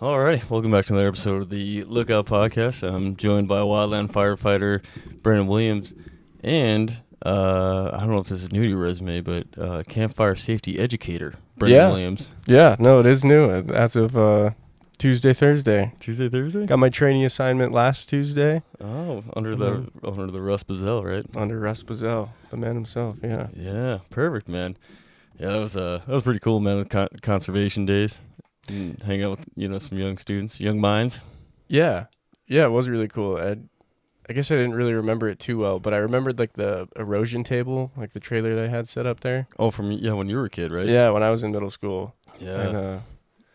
Alrighty, welcome back to another episode of the Lookout Podcast. I'm joined by Wildland Firefighter Brennan Williams and I don't know if this is new to your resume, but Campfire Safety Educator Brennan Williams. Yeah, no, it is new as of Tuesday, Thursday. Tuesday, Thursday? Got my training assignment last Tuesday. Oh, under the Russ Bazell, right? Under Russ Bazell, the man himself. Yeah. Yeah, perfect, man. Yeah, that was pretty cool, man. The conservation days. And hang out with some young students, young minds. Yeah, it was really cool. I guess I didn't really remember it too well, but I remembered like the erosion table, like the trailer they had set up there. Oh, when you were a kid, right? Yeah, when I was in middle school. Yeah, and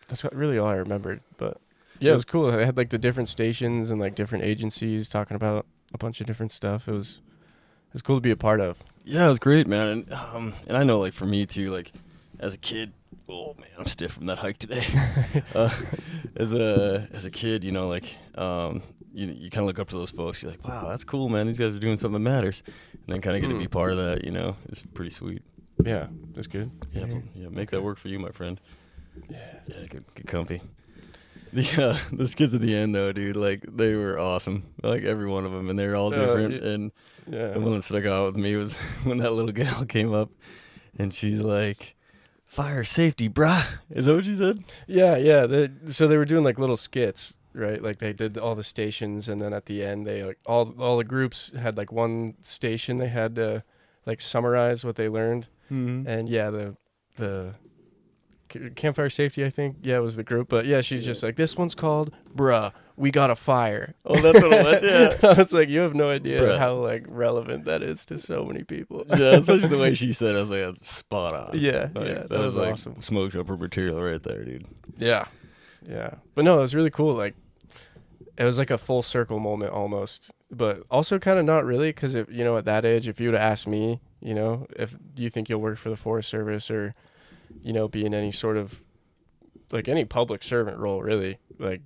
that's really all I remembered. But yeah, it was cool. They had like the different stations and like different agencies talking about a bunch of different stuff. It was cool to be a part of. Yeah, it was great, man. And I know, like, for me too, like as a kid. Oh man, I'm stiff from that hike today. As a kid, you kind of look up to those folks. You're like, wow, that's cool, man. These guys are doing something that matters, and then kind of get to be part of that. It's pretty sweet. Yeah, that's good. Yeah, make that work for you, my friend. Yeah, get comfy. The skits at the end though, dude, like they were awesome. Like every one of them, and they're all different. And the one that stuck out with me was when that little gal came up, and she's like, "Fire safety, brah." Is that what she said? Yeah. So they were doing like little skits, right? Like they did all the stations, and then at the end, they like all the groups had like one station they had to like summarize what they learned. Mm-hmm. And yeah, the Campfire Safety, I think, it was the group. But yeah, she's just like, this one's called "Bruh, we got a fire." Oh, that's what it was. Yeah. I was like, you have no idea Bruh. how like relevant that is to so many people. Yeah, especially the way she said it. I was like, that's spot on. Yeah, Like, that was like awesome. Smoke jumper material right there, dude. Yeah. But no, it was really cool. Like, it was like a full circle moment almost, but also kind of not really, because at that age, if you would have asked me, if you think you'll work for the Forest Service or, be in any sort of like any public servant role, really, like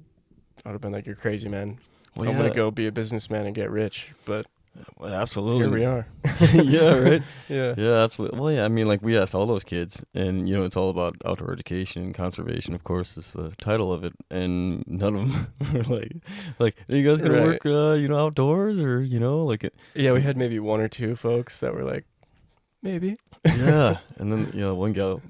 I would have been like, you're crazy, man. Well, I'm gonna go be a businessman and get rich. But well, absolutely. here we are. Yeah, right. Yeah. Yeah, absolutely. Well, yeah, I mean, like we asked all those kids, and it's all about outdoor education and conservation. Of course, is the title of it, and none of them were like, are you guys gonna work, outdoors, or like? Yeah, we had maybe one or two folks that were like, maybe. Yeah, and then one gal,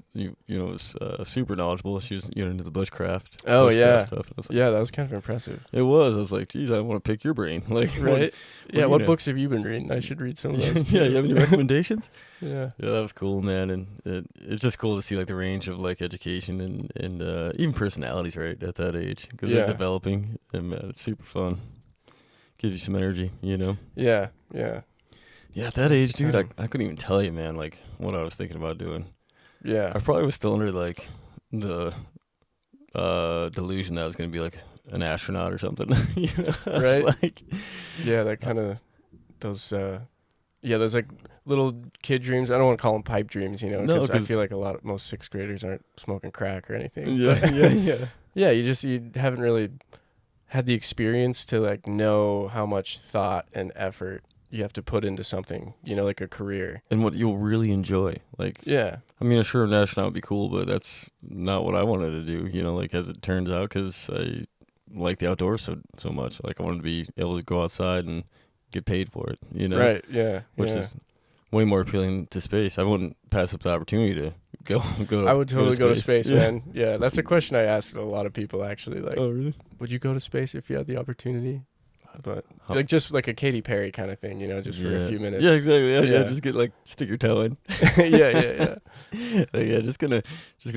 was super knowledgeable. She was into the bushcraft. Oh bushcraft stuff. And I was like, yeah, that was kind of impressive. It was. I was like, geez, I want to pick your brain. Like, right? what books have you been reading? I should read some of those. Yeah, you have any recommendations? Yeah, that was cool, man, and it's just cool to see like the range of like education and even personalities right at that age because they're developing, and man, it's super fun. Gives you some energy, Yeah. Yeah, at that age, dude, I couldn't even tell you, man, like what I was thinking about doing. Yeah. I probably was still under like the delusion that I was going to be like an astronaut or something. Right? Like, yeah, that kind of those like little kid dreams. I don't want to call them pipe dreams, because I feel like most sixth graders aren't smoking crack or anything. Yeah. Yeah, you haven't really had the experience to like know how much thought and effort you have to put into something, like a career. And what you'll really enjoy. Like, yeah. I mean, sure, an astronaut would be cool, but that's not what I wanted to do, like as it turns out, because I like the outdoors so much. Like, I wanted to be able to go outside and get paid for it, Right, yeah. Which is way more appealing to space. I wouldn't pass up the opportunity to go I would totally go to space, man. Yeah, that's a question I asked a lot of people, actually. Like, oh, really? Would you go to space if you had the opportunity? But like just like a Katy Perry kind of thing, just for a few minutes. Yeah, exactly. Yeah. Just get stick your toe in. Yeah. Like, just gonna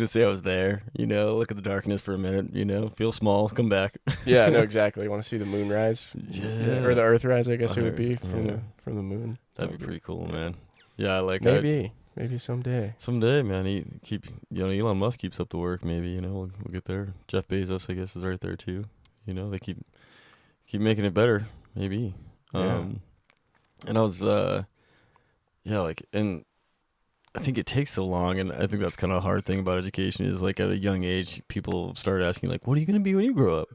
say I was there. Look at the darkness for a minute. Feel small, come back. Yeah, no, exactly. Want to see the moon rise? Yeah, or the Earth rise, I guess it would be from the moon. That'd be pretty cool, man. Yeah, like maybe someday. Someday, man. Elon Musk keeps up the work. Maybe we'll get there. Jeff Bezos, I guess, is right there too. They keep making it better, maybe. And I was, and I think it takes so long, and I think that's kind of a hard thing about education is like at a young age, people start asking like, what are you going to be when you grow up?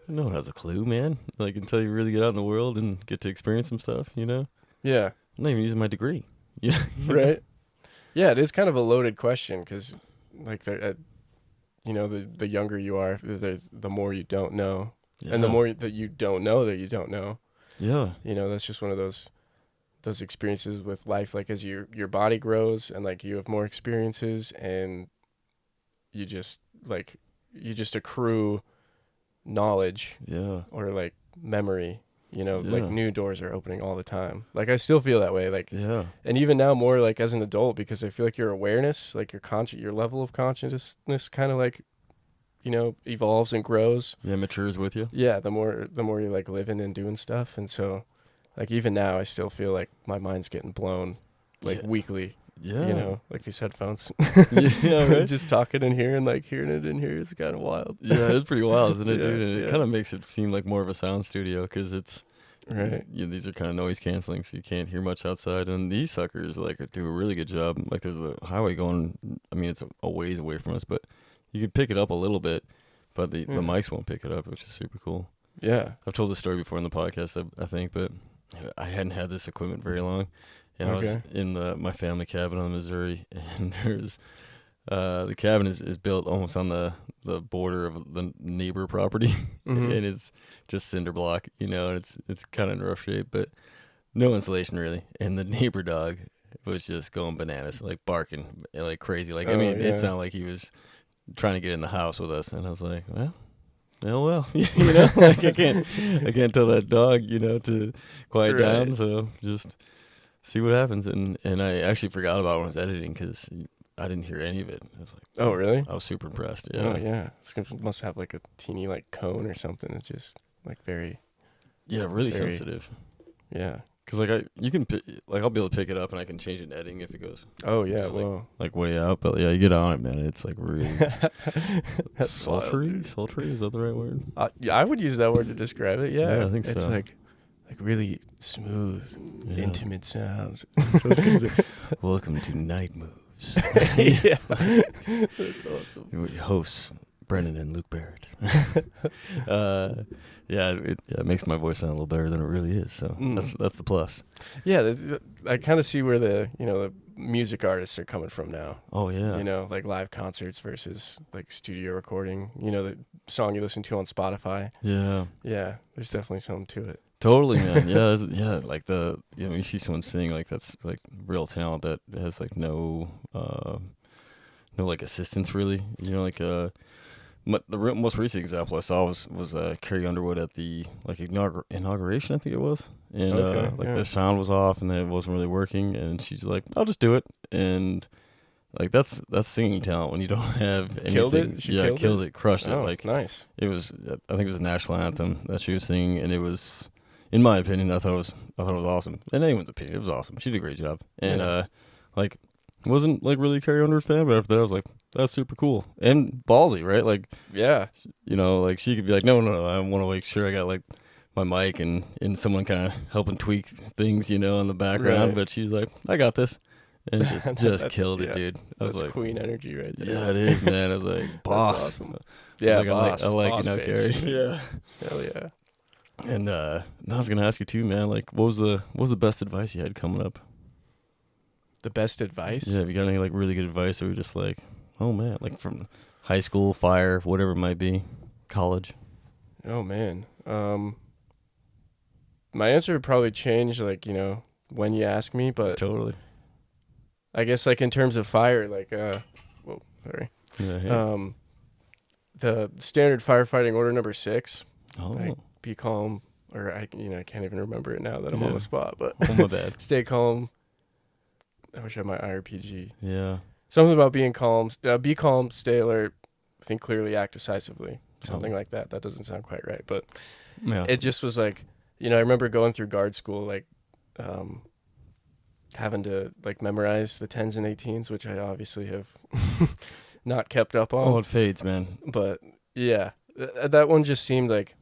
No one has a clue, man. Like until you really get out in the world and get to experience some stuff, Yeah. I'm not even using my degree. Yeah. Right. Yeah, it is kind of a loaded question because like you know, the younger you are, the more you don't know. Yeah. And the more that you don't know that you don't know. Yeah. You know, that's just one of those experiences with life, like as your body grows and like you have more experiences and you just accrue knowledge. Yeah. Or like memory, you know, Yeah. like new doors are opening all the time. Like I still feel that way, like, yeah. And even now more like as an adult, because I feel like your awareness, like your level of consciousness kind of like, you know, evolves and grows. Yeah, matures with you. Yeah, the more you're like living and doing stuff. And so like even now I still feel like my mind's getting blown like weekly. Yeah. You know, like these headphones. Yeah, right? Just talking in here and like hearing it in here is kind of wild. Yeah, it's pretty wild, isn't it, Yeah, dude? And it yeah. kind of makes it seem like more of a sound studio because it's Right. these are kind of noise canceling, so you can't hear much outside. And these suckers like do a really good job. Like there's a highway going. I mean, it's a ways away from us, but you can pick it up a little bit. But the mics won't pick it up, which is super cool. Yeah. I've told this story before in the podcast, I think, but I hadn't had this equipment very long. And I was in my family cabin on the Missouri, and there's the cabin is built almost on the border of the neighbor property, and it's just cinder block, you know, and it's kind of in rough shape, but no insulation really. And the neighbor dog was just going bananas, like barking like crazy. Like, I mean, it sounded like he was trying to get in the house with us, and I was like, well, you know, like I can't tell that dog, you know, to quiet down, so just see what happens. And I actually forgot about it when I was editing because I didn't hear any of it. I was like, oh really? I was super impressed. Yeah. Oh yeah, it must have like a teeny like cone or something. It's just like very really sensitive. Yeah. Because like I'll be able to pick it up and I can change it in editing if it goes. Oh yeah, like way out. But yeah, you get on it, man. It's like really sultry. Wild, Sultry, is that the right word? Yeah, I would use that word to describe it. Yeah, I think so. It's like really smooth, intimate sounds. Welcome to Night Moves. Yeah, that's awesome. Your hosts Brennan and Luke Barrett. It makes my voice sound a little better than it really is. So that's the plus. Yeah, I kind of see where the music artists are coming from now. Oh yeah. You know, like live concerts versus like studio recording. You know, the song you listen to on Spotify. Yeah. Yeah, there's definitely something to it. Totally, man. Yeah, like you see someone sing like that's like real talent that has like no like assistance really. You know, like the most recent example I saw was Carrie Underwood at the like inauguration, I think it was, and the sound was off and it wasn't really working, and she's like, "I'll just do it," and like that's singing talent when you don't have anything. Killed it. She killed it, crushed it. Like nice. It was, I think it was the national anthem that she was singing, and it was, in my opinion, I thought it was awesome. In anyone's opinion, it was awesome. She did a great job, and like wasn't like really a Carrie Underwood fan, but after that I was like, that's super cool and ballsy, right? Like, yeah, you know, like she could be like, no, I want to make sure I got like my mic and someone kind of helping tweak things, you know, in the background. Right. But she's like, I got this, and just killed it, dude. I was that's like, queen energy right there. Yeah, it is, man. I was like, boss. That's awesome. Yeah, like, boss. I like boss you know, Carrie. Yeah, hell yeah. And I was gonna ask you too, man. Like, what was the best advice you had coming up? The best advice? Yeah, have you got any like really good advice that were just like, oh man, like from high school, fire, whatever it might be, college? Oh man, my answer would probably change, like, you know, when you ask me, but totally. I guess like in terms of fire, like, whoa, sorry. Yeah, hey. The standard firefighting order number 6. Oh. Like, be calm, or I can't even remember it now that I'm on the spot, but oh my bad. Stay calm. I wish I had my IRPG. Yeah. Something about being calm. Be calm, stay alert, think clearly, act decisively. Something like that. That doesn't sound quite right, but it just was like, you know, I remember going through guard school, like, having to like memorize the 10s and 18s, which I obviously have not kept up on. Oh, it fades, man. But yeah, that one just seemed like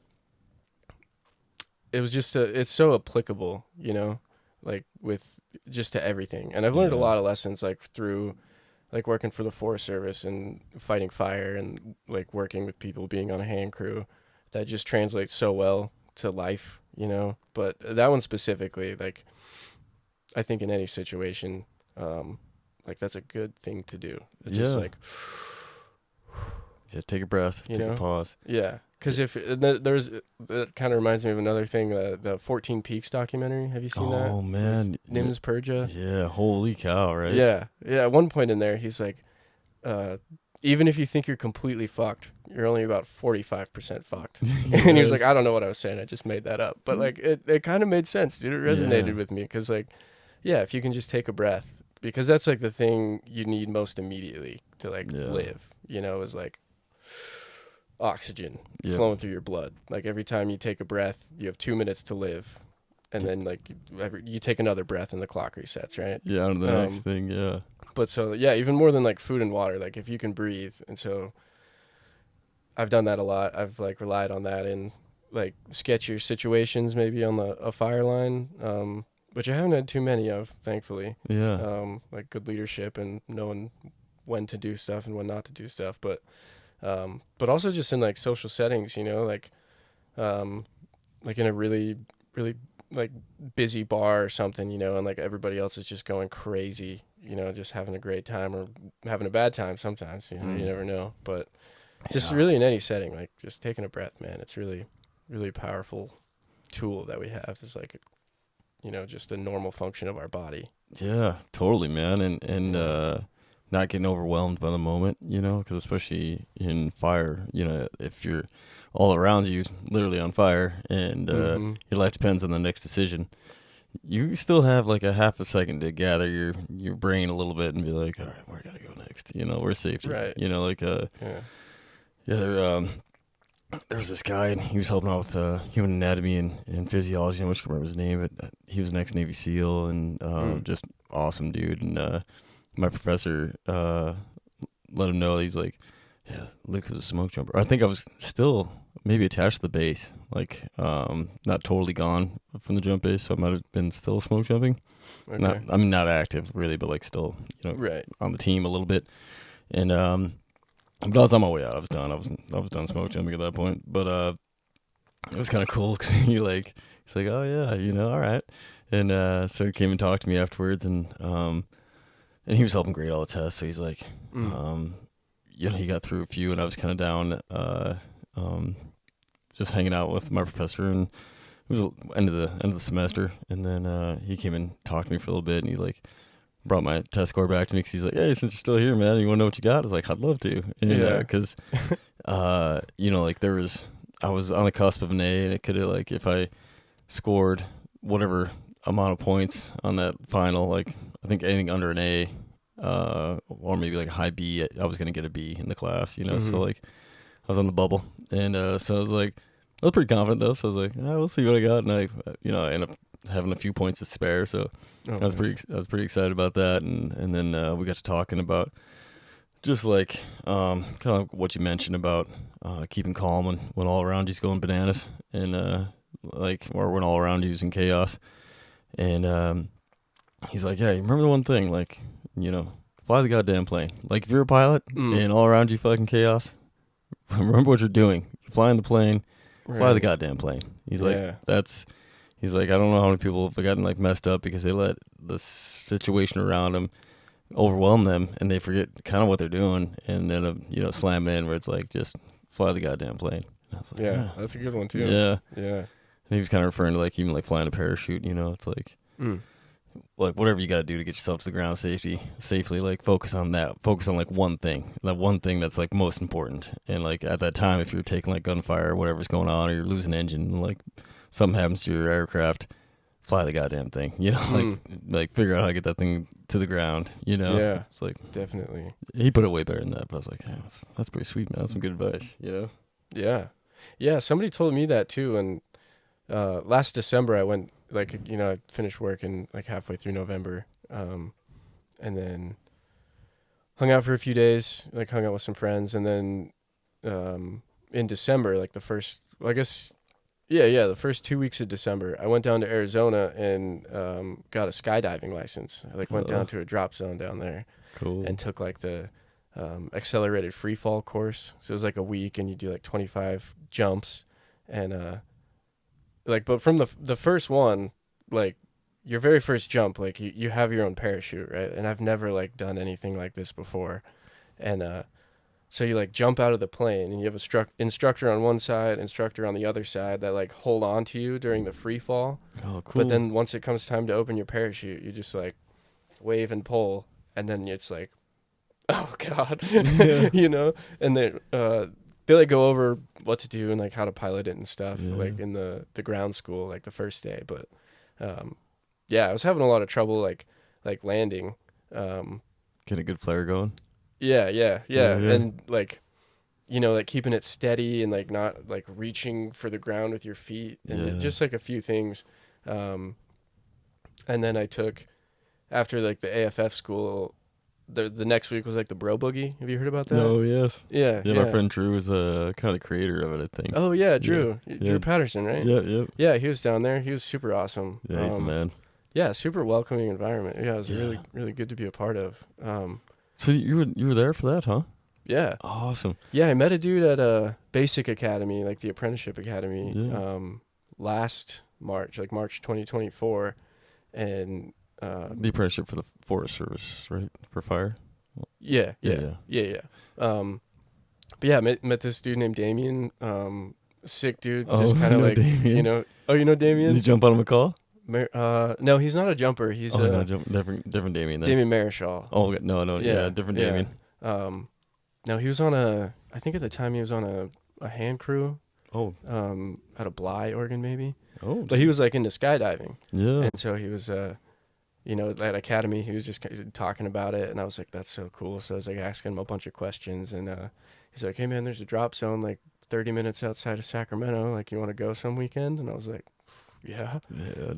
it was just it's so applicable, you know, like with just to everything. And I've learned a lot of lessons like through like working for the Forest Service and fighting fire and like working with people, being on a hand crew, that just translates so well to life, you know. But that one specifically, like, I think in any situation, like that's a good thing to do. It's just like, Yeah, take a breath, take a pause. Yeah, because if that kind of reminds me of another thing, the 14 Peaks documentary. Have you seen that? Oh man, Nims Purja. Yeah, holy cow, right? Yeah. At one point in there, he's like, even if you think you're completely fucked, you're only about 45% fucked. Yes. And he was like, I don't know what I was saying. I just made that up. But like, it kind of made sense, dude. It resonated with me because like, yeah, if you can just take a breath, because that's like the thing you need most immediately to like live, is like oxygen flowing through your blood. Like every time you take a breath, you have 2 minutes to live. And then like you take another breath and the clock resets, right? Yeah, on to the next thing, yeah. But so, yeah, even more than like food and water, like if you can breathe. And so I've done that a lot. I've like relied on that in like sketchier situations, maybe on a fire line, which I haven't had too many of, thankfully. Yeah. Like good leadership and knowing when to do stuff and when not to do stuff. But also just in like social settings, like in a really, really like busy bar or something, and like everybody else is just going crazy, just having a great time or having a bad time sometimes, you never know. But just really in any setting, like just taking a breath, man, it's really, really powerful tool that we have is like, just a normal function of our body. Yeah, totally, man. And not getting overwhelmed by the moment, because especially in fire, if you're all around you literally on fire and your life depends on the next decision, you still have like a half a second to gather your brain a little bit and be like, all right, where gotta go next? Where's safety? Right. There was this guy, and he was helping out with human anatomy and physiology. I wish I could remember his name, but he was an ex-Navy SEAL and just awesome dude. And my professor let him know, he's like, yeah, Luke was a smoke jumper. I think I was still maybe attached to the base, like not totally gone from the jump base, so I might have been still smoke jumping. Okay. Not active really, but like still, right. on the team a little bit. And but I was on my way out. I was done. I was done smoke jumping at that point. But it was kind of cool because he's like, oh yeah, all right. And so he came and talked to me afterwards, and he was helping grade all the tests. So he's like, he got through a few, and I was kind of down, just hanging out with my professor, and it was end of the semester. And then he came and talked to me for a little bit, and he like brought my test score back to me because he's like, hey, since you're still here, man, you want to know what you got? I was like, I'd love to. Because, like I was on the cusp of an A, and it could have, like, if I scored whatever amount of points on that final, like, I think anything under an A, or maybe like a high B, I was going to get a B in the class, so like I was on the bubble. And so I was like, I was pretty confident though. So I was like, we'll see what I got. And I ended up having a few points to spare. So I was pretty excited about that. And then we got to talking about just like kind of like what you mentioned about keeping calm when all around you's going bananas, and or when all around you's in chaos. And he's like, yeah, you remember the one thing, like, fly the goddamn plane. Like if you're a pilot and all around you fucking chaos, remember what you're doing. You're flying the plane. Fly the goddamn plane. He's like, he's like, I don't know how many people have gotten like messed up because they let the situation around them overwhelm them and they forget kind of what they're doing and then, slam in where it's like, just fly the goddamn plane. And I was like, that's a good one too. Yeah. Yeah. And he was kind of referring to like even like flying a parachute, it's like, like whatever you got to do to get yourself to the ground safely, like focus on like one thing that's like most important. And like at that time, if you're taking like gunfire or whatever's going on, or you're losing engine, and like something happens to your aircraft, fly the goddamn thing, like figure out how to get that thing to the ground, Yeah, it's like, definitely. He put it way better than that, but I was like, hey, that's pretty sweet, man. That's some good advice, Yeah, somebody told me that too. And last December I went, like, I finished work in like halfway through November, and then hung out for a few days, like hung out with some friends. And then in December, like the first 2 weeks of December, I went down to Arizona and got a skydiving license. I like went down to a drop zone down there. Cool. And took like the accelerated free fall course. So it was like a week, and you do like 25 jumps, and but from the first one, like your very first jump, like you have your own parachute, right? And I've never like done anything like this before, and So you like jump out of the plane and you have a instructor on one side, instructor on the other side that like hold on to you during the free fall. Oh, cool. But then once it comes time to open your parachute, you just like wave and pull, and then it's like, oh God, you know. And they like go over what to do and like how to pilot it and stuff, like in the ground school, like the first day. But yeah, I was having a lot of trouble like landing. Get a good flare going. Yeah. And like, you know, like keeping it steady and like not like reaching for the ground with your feet and just like a few things. And then I took, after like the AFF school, the next week was like the bro boogie. Have you heard about that? Oh, yes. Yeah. My friend Drew was kind of the creator of it, I think. Oh yeah, Drew. Drew Patterson, right? Yeah, he was down there. He was super awesome. Yeah, he's the man. Yeah, super welcoming environment. Yeah, it was really, really good to be a part of. So you were there for that, huh? Yeah. Awesome. Yeah, I met a dude at a basic academy, like the apprenticeship academy, last March, like March 2024, and the apprenticeship for the Forest Service, right? For fire. Yeah. But yeah, met this dude named Damien. Sick dude, just kind of like Damien. You know. Oh, you know Damien? Did you jump on him a call? No, he's not a jumper. He's not different Damien. Then. Damien Marischal. Oh no, yeah, different Damien. No, he was on I think at the time he was on a hand crew. Oh. At a Bly organ maybe. Oh. But he was like into skydiving. Yeah. And so he was you know, at Academy, he was just talking about it, and I was like, that's so cool. So I was like asking him a bunch of questions, and he's like, hey man, there's a drop zone like 30 minutes outside of Sacramento. Like, you want to go some weekend? And I was like, yeah.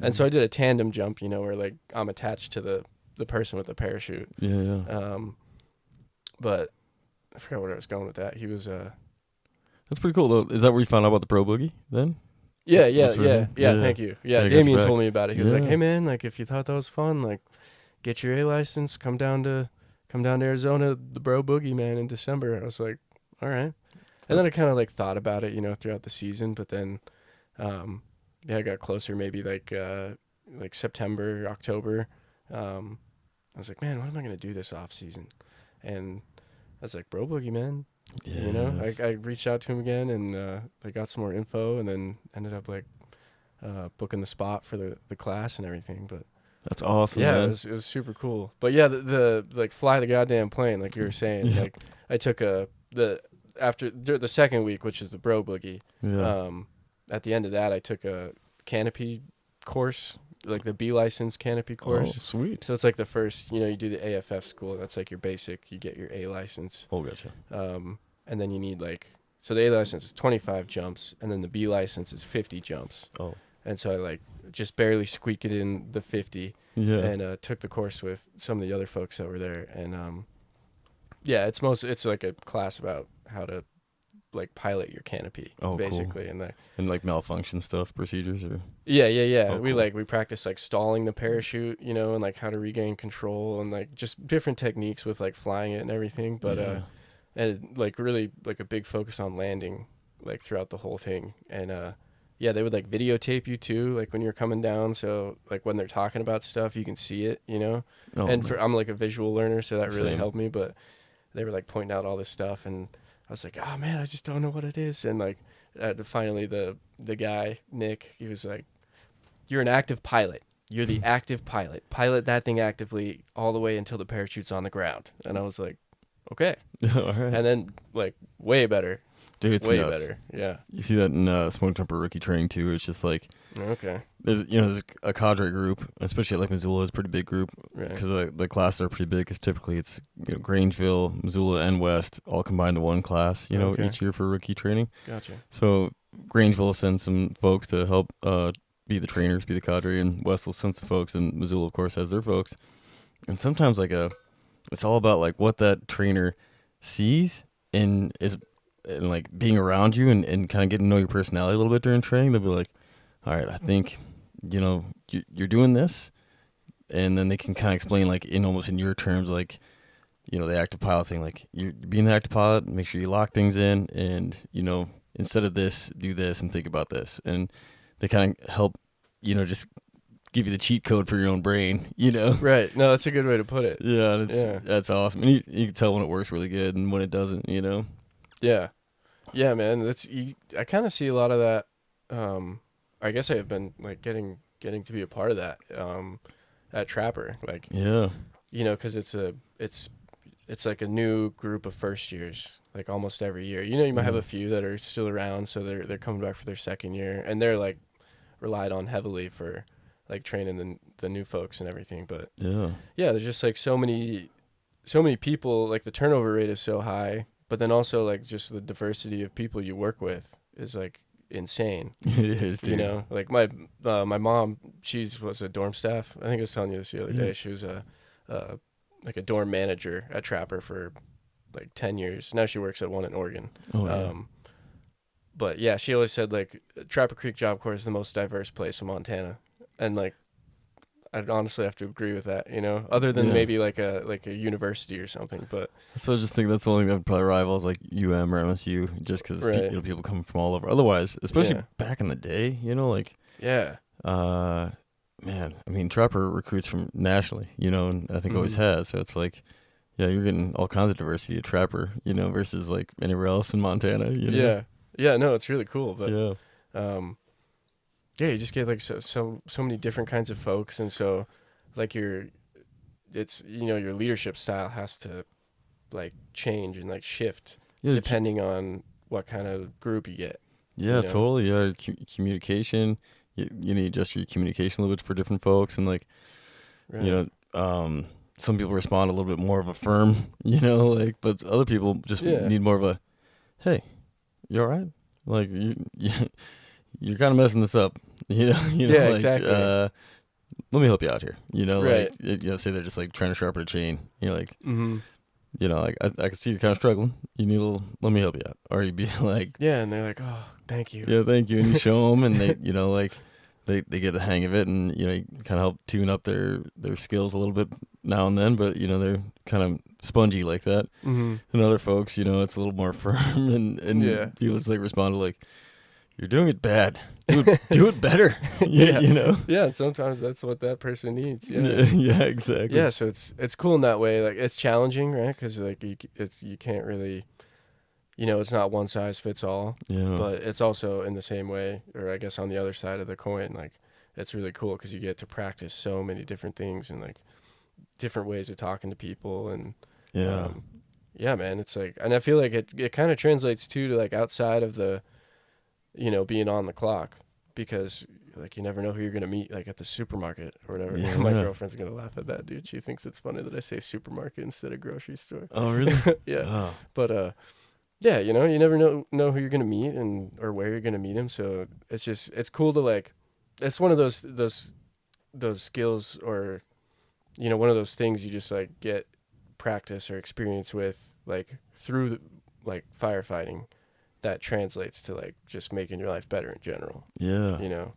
And so I did a tandem jump, you know, where like I'm attached to the person with the parachute. Yeah. But I forgot where I was going with that. He was That's pretty cool though. Is that where you found out about the Pro Boogie then? Yeah. Thank you. Yeah, Damien told me about it. He was like, "Hey man, like if you thought that was fun, like get your A license, come down to Arizona, the Bro Boogie, man, in December." I was like, "All right." And then I kind of like thought about it, you know, throughout the season, but then I got closer maybe like September, October. I was like, "Man, what am I going to do this off season?" And I was like, "Bro Boogie, man." Yeah, you know, I reached out to him again, and I got some more info, and then ended up like booking the spot for the class and everything. But that's awesome. Yeah, man. It was super cool. But yeah, the like fly the goddamn plane, like you were saying. Like I took after the second week, which is the Bro Boogie. Yeah. At the end of that, I took a canopy course, like the B license canopy course. Oh, sweet. So it's like the first, you know, you do the AFF school. That's like your basic. You get your A license. Oh, gotcha. And then you need so the A license is 25 jumps, and then the B license is 50 jumps. Oh. And so I like just barely squeaked it in the 50. Yeah. And took the course with some of the other folks that were there. And yeah, it's like a class about how to like pilot your canopy, basically. Cool. And like malfunction stuff, procedures or yeah. Oh, we practice like stalling the parachute, you know, and like how to regain control, and like just different techniques with like flying it and everything. But and like really like a big focus on landing like throughout the whole thing. And they would like videotape you too, like when you're coming down, so like when they're talking about stuff you can see it, you know. And nice. I'm like a visual learner, so that really helped me. But they were like pointing out all this stuff, and I was like, oh man, I just don't know what it is. And like finally the guy Nick, he was like, you're an active pilot, you're the active pilot that thing actively all the way until the parachute's on the ground. And I was like, okay. All right. And then like way better. Dude, it's way nuts. better. Yeah. You see that in smoke jumper rookie training too. It's just like there's a cadre group, especially at like Missoula, is a pretty big group because the classes are pretty big. Because typically it's Grangeville, Missoula, and West all combined to one class. Each year for rookie training. Gotcha. So Grangeville will send some folks to help be the trainers, be the cadre, and West will send some folks, and Missoula of course has their folks. And sometimes it's all about like what that trainer sees and like being around you and kind of getting to know your personality a little bit during training. They'll be like, all right, I think, you're doing this. And then they can kind of explain like almost in your terms, like, the active pilot thing, like you're being the active pilot, make sure you lock things in and, instead of this, do this and think about this. And they kind of help, just give you the cheat code for your own brain, you know? Right. No, that's a good way to put it. Yeah, that's awesome. And you can tell when it works really good and when it doesn't, you know? Yeah. Yeah, man. I kind of see a lot of that. I guess I have been like getting to be a part of that at Trapper. Like, yeah. You know, because it's like a new group of first years, like almost every year. You know, you might have a few that are still around, so they're coming back for their second year, and they're like relied on heavily for like training the new folks and everything. But yeah, there's just like so many people. Like the turnover rate is so high, but then also like just the diversity of people you work with is like insane. It is, dude. You know, like my mom, she was a dorm staff. I think I was telling you this the other day. She was like a dorm manager at Trapper for like 10 years. Now she works at one in Oregon. Oh, yeah. But yeah, she always said like Trapper Creek Job Corps is the most diverse place in Montana. And like, I'd honestly have to agree with that, you know, other than maybe like a university or something. But that's what I just think that's the only thing that would probably rival is like UM or MSU, just because people come from all over. Otherwise, especially back in the day, you know, like man, I mean, Trapper recruits from nationally, you know, and I think always has. So it's like, yeah, you're getting all kinds of diversity at Trapper, you know, versus like anywhere else in Montana, you know? Yeah, no, it's really cool. But yeah, you just get like so many different kinds of folks, and so like your leadership style has to like change and like shift depending on what kind of group you get. Yeah, you know? Totally. Yeah, communication. You adjust your communication a little bit for different folks, and like, you know, some people respond a little bit more of a firm, you know, like, but other people just need more of a, hey, you all right? Like you're kind of messing this up, you know, like, exactly. Let me help you out here, you know, like, you know, say they're just like trying to sharpen a chain. You're like, you know, like I can see you're kind of struggling. You need a little, let me help you out. Or you'd be like, and they're like, oh, thank you. Yeah, thank you. And you show them, and they, you know, like they get the hang of it, and you know, you kind of help tune up their skills a little bit now and then. But you know, they're kind of spongy like that. And other folks, you know, it's a little more firm, and people just like respond to like, you're doing it bad. Do it better. You know. Yeah, and sometimes that's what that person needs. Yeah. Yeah, exactly. Yeah, so it's cool in that way. Like it's challenging, right? Because like you can't really, you know, it's not one size fits all. Yeah. But it's also in the same way, or I guess on the other side of the coin, like it's really cool because you get to practice so many different things and like different ways of talking to people and yeah, man. It's like, and I feel like it kind of translates too to like outside of the, you know, being on the clock, because like you never know who you're gonna meet like at the supermarket or whatever. Yeah. My girlfriend's gonna laugh at that, dude. She thinks it's funny that I say supermarket instead of grocery store. Oh, really? Yeah. Oh. But yeah, you know, you never know who you're gonna meet and or where you're gonna meet him. So it's cool to like, it's one of those skills, or you know, one of those things you just like get practice or experience with like through like firefighting. That translates to like just making your life better in general. Yeah. You know?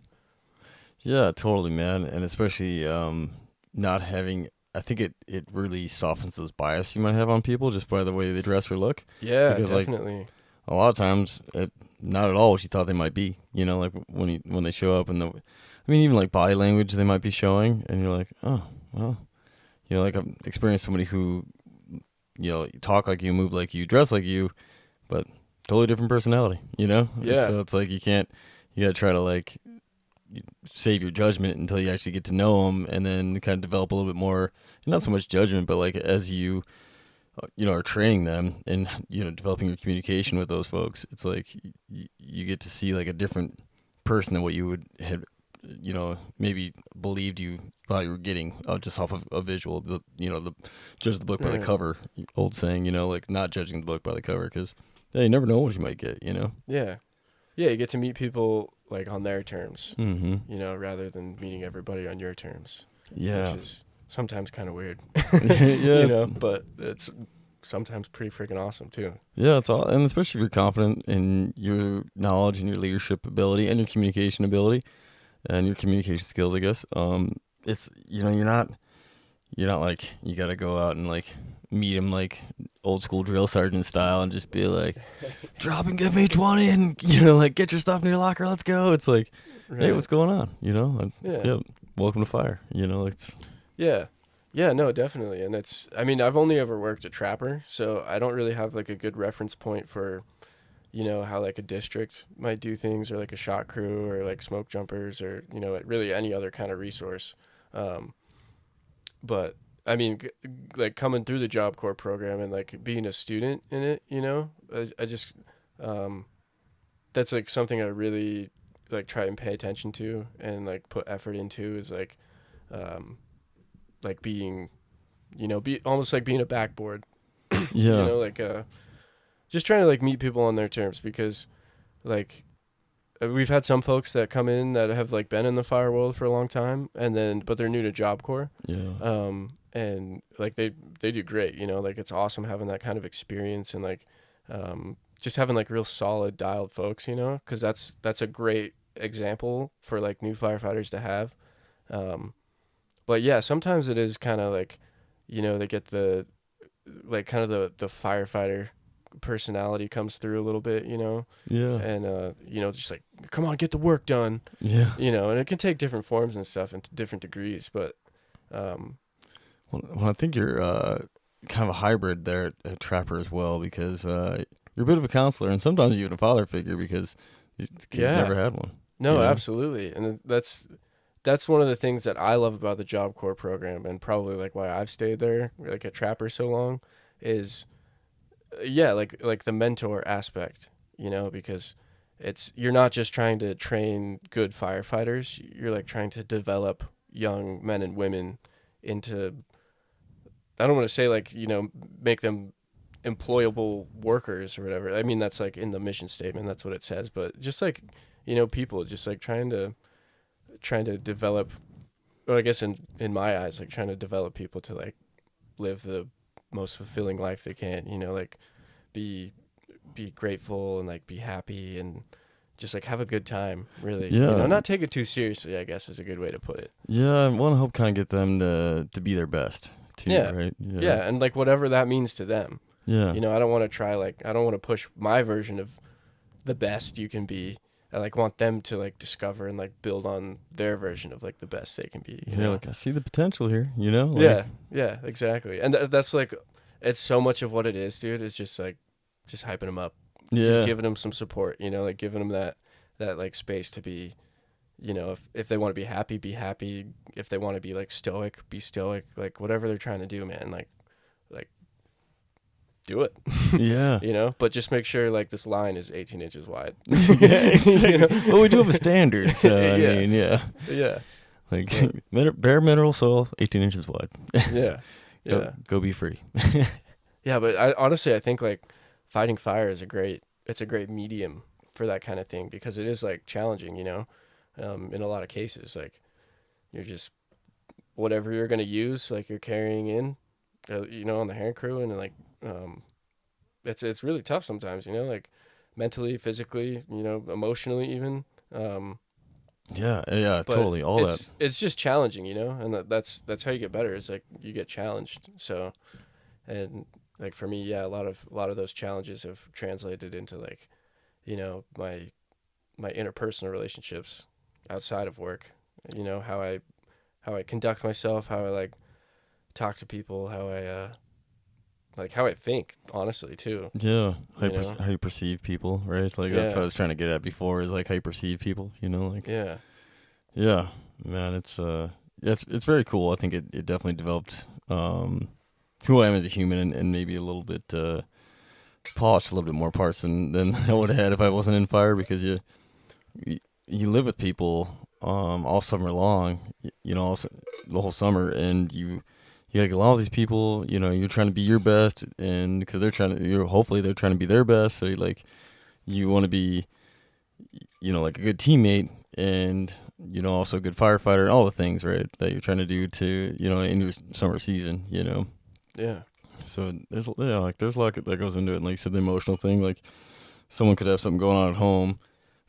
Yeah, totally, man. And especially not having, I think it really softens those bias you might have on people just by the way they dress or look. Yeah, because, definitely. Like, a lot of times, not at all what you thought they might be. You know, like when they show up, and I mean, even like body language they might be showing, and you're like, oh, well, you know, like I've experienced somebody who, you know, talk like you, move like you, dress like you, but totally different personality, you know? Yeah. So it's like you gotta try to like save your judgment until you actually get to know them, and then kind of develop a little bit more, not so much judgment, but like as you know, are training them and, you know, developing your communication with those folks, it's like you get to see like a different person than what you would have, you know, maybe believed you thought you were getting just off of a visual. You know, the judge the book by the cover, old saying, you know, like not judging the book by the cover, because you never know what you might get, you know? Yeah. Yeah, you get to meet people, like, on their terms, you know, rather than meeting everybody on your terms. Yeah. Which is sometimes kind of weird. Yeah. You know, but it's sometimes pretty freaking awesome, too. Yeah, it's all, and especially if you're confident in your knowledge and your leadership ability and your communication ability and your communication skills, I guess. It's, you know, you're not like, you got to go out and, like, meet him like old school drill sergeant style and just be like, drop and give me 20 and, you know, like, get your stuff in your locker, let's go. It's like, hey, what's going on, you know? Yeah. welcome to fire. You know, it's Yeah. Yeah, no, definitely. And I mean, I've only ever worked a trapper, so I don't really have like a good reference point for, how like a district might do things, or like a shot crew, or like smoke jumpers, or, really any other kind of resource. But I mean, like coming through the Job Corps program and like being a student in it, I just, that's like something I really like try and pay attention to and like put effort into, is like being, be almost like being a backboard, yeah, like just trying to like meet people on their terms, because like we've had some folks that come in that have like been in the fire world for a long time, but they're new to Job Corps. yeah, And like they do great, like it's awesome having that kind of experience, and like just having like real solid dialed folks, because that's a great example for like new firefighters to have. But yeah, sometimes it is kind of like, they get the like kind of the firefighter personality comes through a little bit, yeah, and just like, come on, get the work done, yeah. and it can take different forms and stuff and to different degrees, but Well, I think you're kind of a hybrid there at Trapper as well, because you're a bit of a counselor and sometimes even a father figure, because these kids never had one. No, absolutely. And that's one of the things that I love about the Job Corps program, and probably like why I've stayed there like at Trapper so long, is like the mentor aspect, because you're not just trying to train good firefighters, you're like trying to develop young men and women into, I don't want to say like, make them employable workers or whatever. I mean, that's like in the mission statement, that's what it says, but just like, people just like trying to develop, or I guess in my eyes, like trying to develop people to like live the most fulfilling life they can, like be grateful and like be happy and just like have a good time, really. Yeah. Not take it too seriously, I guess is a good way to put it. Yeah, I want to help kind of get them to be their best too, Yeah. right? Yeah, and like whatever that means to them. Yeah. I don't want to I don't want to push my version of the best you can be. I like want them to like discover and like build on their version of like the best they can be. Like I see the potential here, Like, yeah, exactly. And that's like, it's so much of what it is, dude. It's just like, just hyping them up, just giving them some support. Like giving them that like space to be, if they want to be happy, be happy. If they want to be like stoic, be stoic. Like whatever they're trying to do, man. Like do it. Yeah. But just make sure like this line is 18 inches wide. Well, we do have a standard, so I mean, yeah. Like bare mineral soil, 18 inches wide. Yeah. Go be free. Yeah, but I think like fighting fire is a great medium for that kind of thing, because it is like challenging, in a lot of cases. Like you're just, whatever you're going to use, like you're carrying in, on the hand crew, and like, it's really tough sometimes, like mentally, physically, emotionally even. Yeah, totally. All that. It's just challenging, and that's how you get better. Is like you get challenged. So, and like for me, yeah, a lot of those challenges have translated into like, my interpersonal relationships outside of work. How I conduct myself, how I like talk to people, how I think, honestly, too. Yeah, how you perceive people, right? Like that's what I was trying to get at before, is like how you perceive people, like yeah, man, it's very cool. I think it definitely developed who I am as a human, and maybe a little bit polished a little bit more parts than I would have had if I wasn't in fire, because you live with people all summer long, also the whole summer, and you gotta get along with these people. You're trying to be your best, and because hopefully they're trying to be their best. So you want to be, like a good teammate, and also a good firefighter, and all the things, right, that you're trying to do to into a summer season. Yeah. So there's a lot that goes into it. And like you said, the emotional thing, like someone could have something going on at home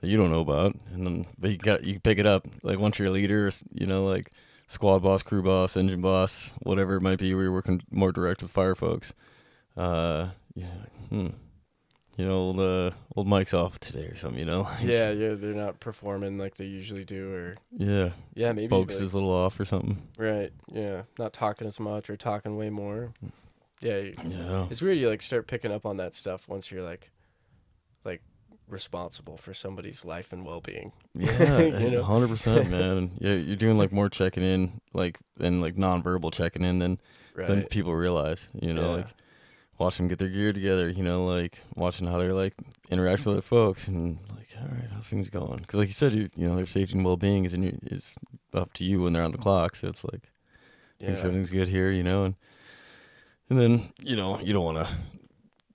that you don't know about, and then you can pick it up. Like once you're a leader, like squad boss, crew boss, engine boss, whatever it might be, where you're working more direct with fire folks. You old mic's off today or something, Yeah, they're not performing like they usually do, or yeah, maybe focus is a little off or something. Right. Yeah, not talking as much or talking way more. Yeah, Yeah, it's weird. You like start picking up on that stuff once you're like responsible for somebody's life and well-being. yeah, 100%, man. Yeah, you're doing like more checking in, like and like nonverbal checking in than people realize. Like watch them get their gear together. Like watching how they're like interact with other folks and like, all right, how's things going? Because like you said, their safety and well-being is up to you when they're on the clock. So it's like, make sure everything's good here, and then you don't want to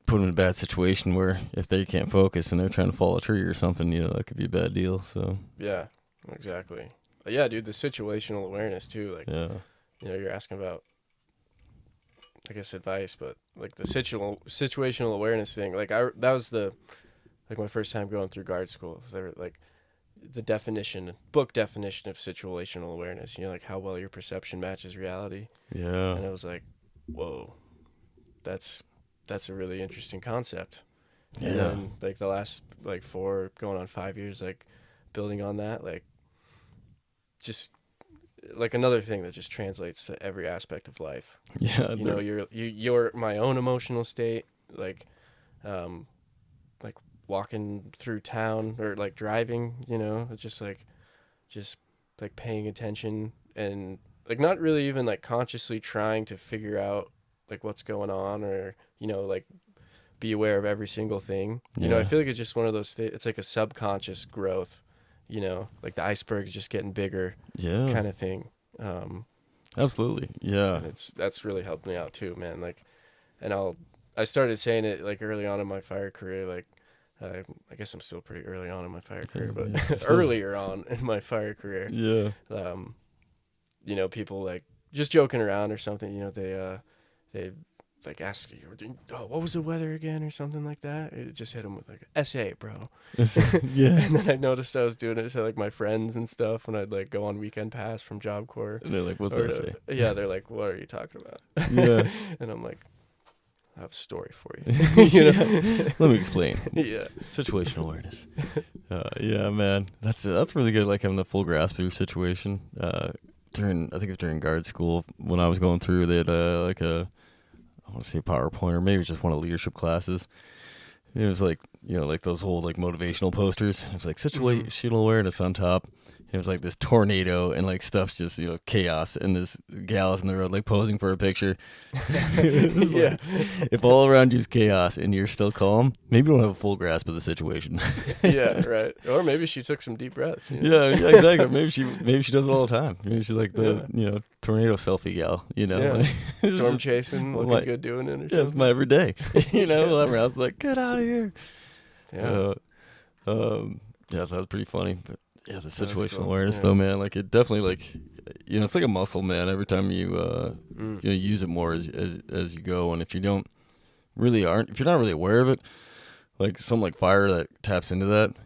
put them in a bad situation where if they can't focus and they're trying to fall a tree or something, that could be a bad deal. So yeah, exactly. Yeah, dude, the situational awareness too. Like, you're asking about, I guess, advice, but like the situational awareness thing. Like that was my first time going through guard school. So they were like the book definition of situational awareness. Like how well your perception matches reality. Yeah. And I was like, whoa, that's a really interesting concept. Yeah. And then like the last like 4 going on 5 years, like building on that, like just like another thing that just translates to every aspect of life. Yeah. You're my own emotional state, like walking through town or like driving, just paying attention and like not really even like consciously trying to figure out like what's going on or like be aware of every single thing. I feel like it's just one of those it's like a subconscious growth, like the iceberg's just getting bigger, kind of thing. Absolutely. Yeah. And that's really helped me out too, man. Like, and I started saying it like early on in my fire career, like I guess I'm still pretty early on in my fire career, but earlier on in my fire career, people like just joking around or something, they like ask you, oh, what was the weather again or something like that. It just hit them with like SA, bro. Yeah. And then I noticed I was doing it to like my friends and stuff when I'd like go on weekend pass from Job Corps. And they're like, what's SA? Yeah, they're like, what are you talking about? Yeah. And I'm like, I have a story for you. Let me explain. Yeah. Situational awareness. Yeah, man. That's really good, like having the full grasp of your situation. I think it was during guard school when I was going through, they had I want to say PowerPoint, or maybe it was just one of the leadership classes. It was like, like those whole like motivational posters. It was like situational awareness on top. It was like this tornado and like stuff's just, chaos, and this gal's in the road like posing for a picture. Like, if all around you's chaos and you're still calm, maybe you don't have a full grasp of the situation. Yeah, right. Or maybe she took some deep breaths. Yeah, exactly. Maybe she does it all the time. Maybe she's like the tornado selfie gal. Yeah. Storm chasing, looking good doing it or something. Yeah, it's my everyday. Whatever. I was like, get out of here. Yeah. That was pretty funny, but. Yeah, the situational awareness though, man. Like it definitely like, it's like a muscle, man. Every time you use it more as you go, and if you're not really aware of it, like something like fire that taps into that,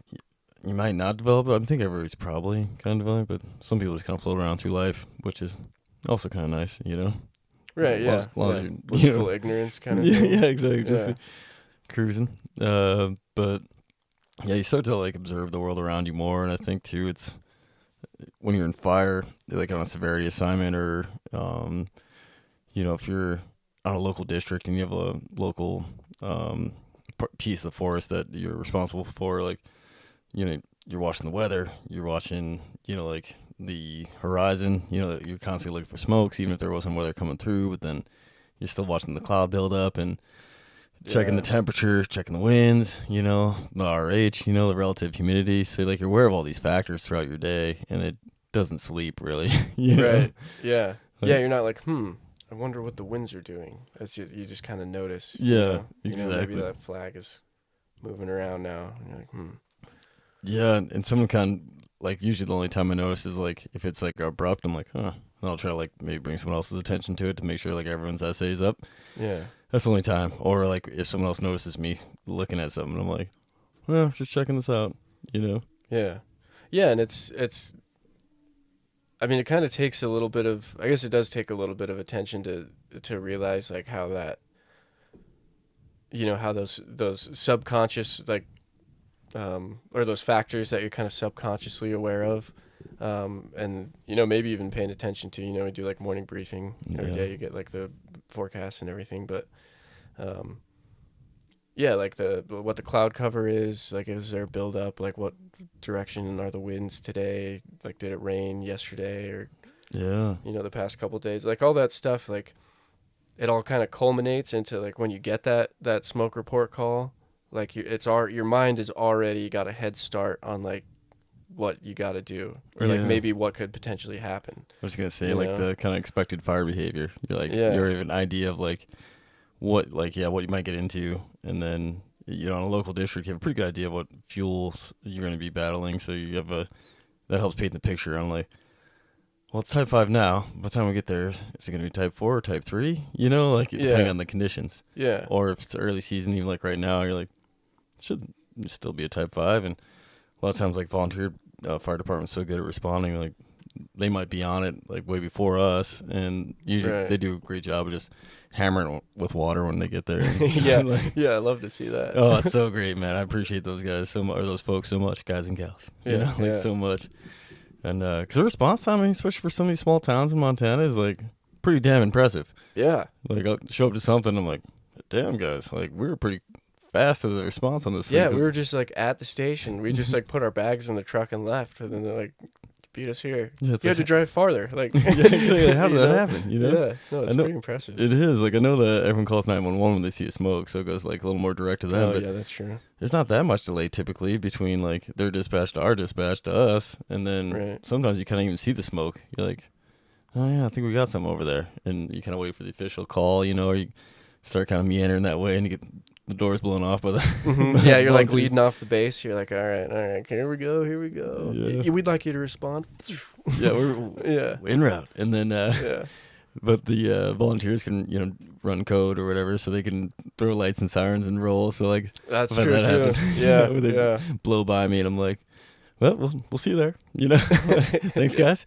you might not develop it. I think everybody's probably kind of developed, but some people just kind of float around through life, which is also kind of nice, Right. Yeah. As long as you're blissful ignorance kind of thing. Yeah, exactly. Just cruising. But. Yeah, you start to like observe the world around you more, and I think too, it's when you're in fire, like on a severity assignment, or if you're on a local district and you have a local piece of the forest that you're responsible for, like you're watching the weather, you're watching like the horizon, you're constantly looking for smokes, even if there wasn't weather coming through, but then you're still watching the cloud build up and checking the temperature, checking the winds, the RH, the relative humidity. So like you're aware of all these factors throughout your day, and it doesn't sleep really. Right. Yeah. You're not like, I wonder what the winds are doing. You just kind of notice. Yeah. Exactly. Maybe that flag is moving around now. And you're like, Yeah, and someone kind of like usually the only time I notice is like if it's like abrupt, I'm like, huh. And I'll try to like maybe bring someone else's attention to it to make sure like everyone's essay's up. Yeah. That's the only time. Or like if someone else notices me looking at something, I'm like, well, just checking this out, Yeah. Yeah, and it's I mean, it kind of takes a little bit of, I guess it does take a little bit of attention to realize like how that how those subconscious or those factors that you're kind of subconsciously aware of, and maybe even paying attention to. We do like morning briefing every day. You get like the forecast and everything, but like what the cloud cover is, like is there a build up, like what direction are the winds today, like did it rain yesterday or the past couple days, like all that stuff, like it all kind of culminates into like when you get that smoke report call, like your mind has already got a head start on like what you got to do, or like maybe what could potentially happen. I was gonna say the kind of expected fire behavior. You're like you already have an idea of like what you might get into, and then in a local district you have a pretty good idea of what fuels you're going to be battling, so you have that helps paint the picture on like, well, it's type 5 now. By the time we get there, is it going to be type 4 or type 3? Depending on the conditions. Yeah. Or if it's early season, even like right now, you're like, it should still be a type 5. And a lot of times, like volunteer fire department's so good at responding, like they might be on it like way before us, and usually they do a great job of just hammering with water when they get there. I love to see that. Oh, it's so great, man. I appreciate those guys so much, or those folks so much, guys and gals. So much. And because the response time, especially for some of these small towns in Montana, is like pretty damn impressive. Yeah. Like I'll show up to something, I'm like, damn guys, like we were pretty fast to the response on this thing. Yeah, we were just like at the station. We just like put our bags in the truck and left, and then they're like, beat us here. You had to drive farther. Like, exactly. How did that happen? Yeah, no, it's pretty impressive. It is. Like I know that everyone calls 911 when they see a smoke, so it goes like a little more direct to them. Oh, yeah, that's true. There's not that much delay typically between like their dispatch to our dispatch to us, and then sometimes you can't even see the smoke. You're like, oh yeah, I think we got something over there, and you kind of wait for the official call, or you start kind of meandering that way, and you get the doors blown off by the yeah, you're like leading off the base. You're like, all right, here we go. Yeah. We'd like you to respond. Yeah, we're en route, and then but the volunteers can run code or whatever, so they can throw lights and sirens and roll. So like that's true too. Yeah, they blow by me, and I'm like, well, we'll see you there. Thanks guys.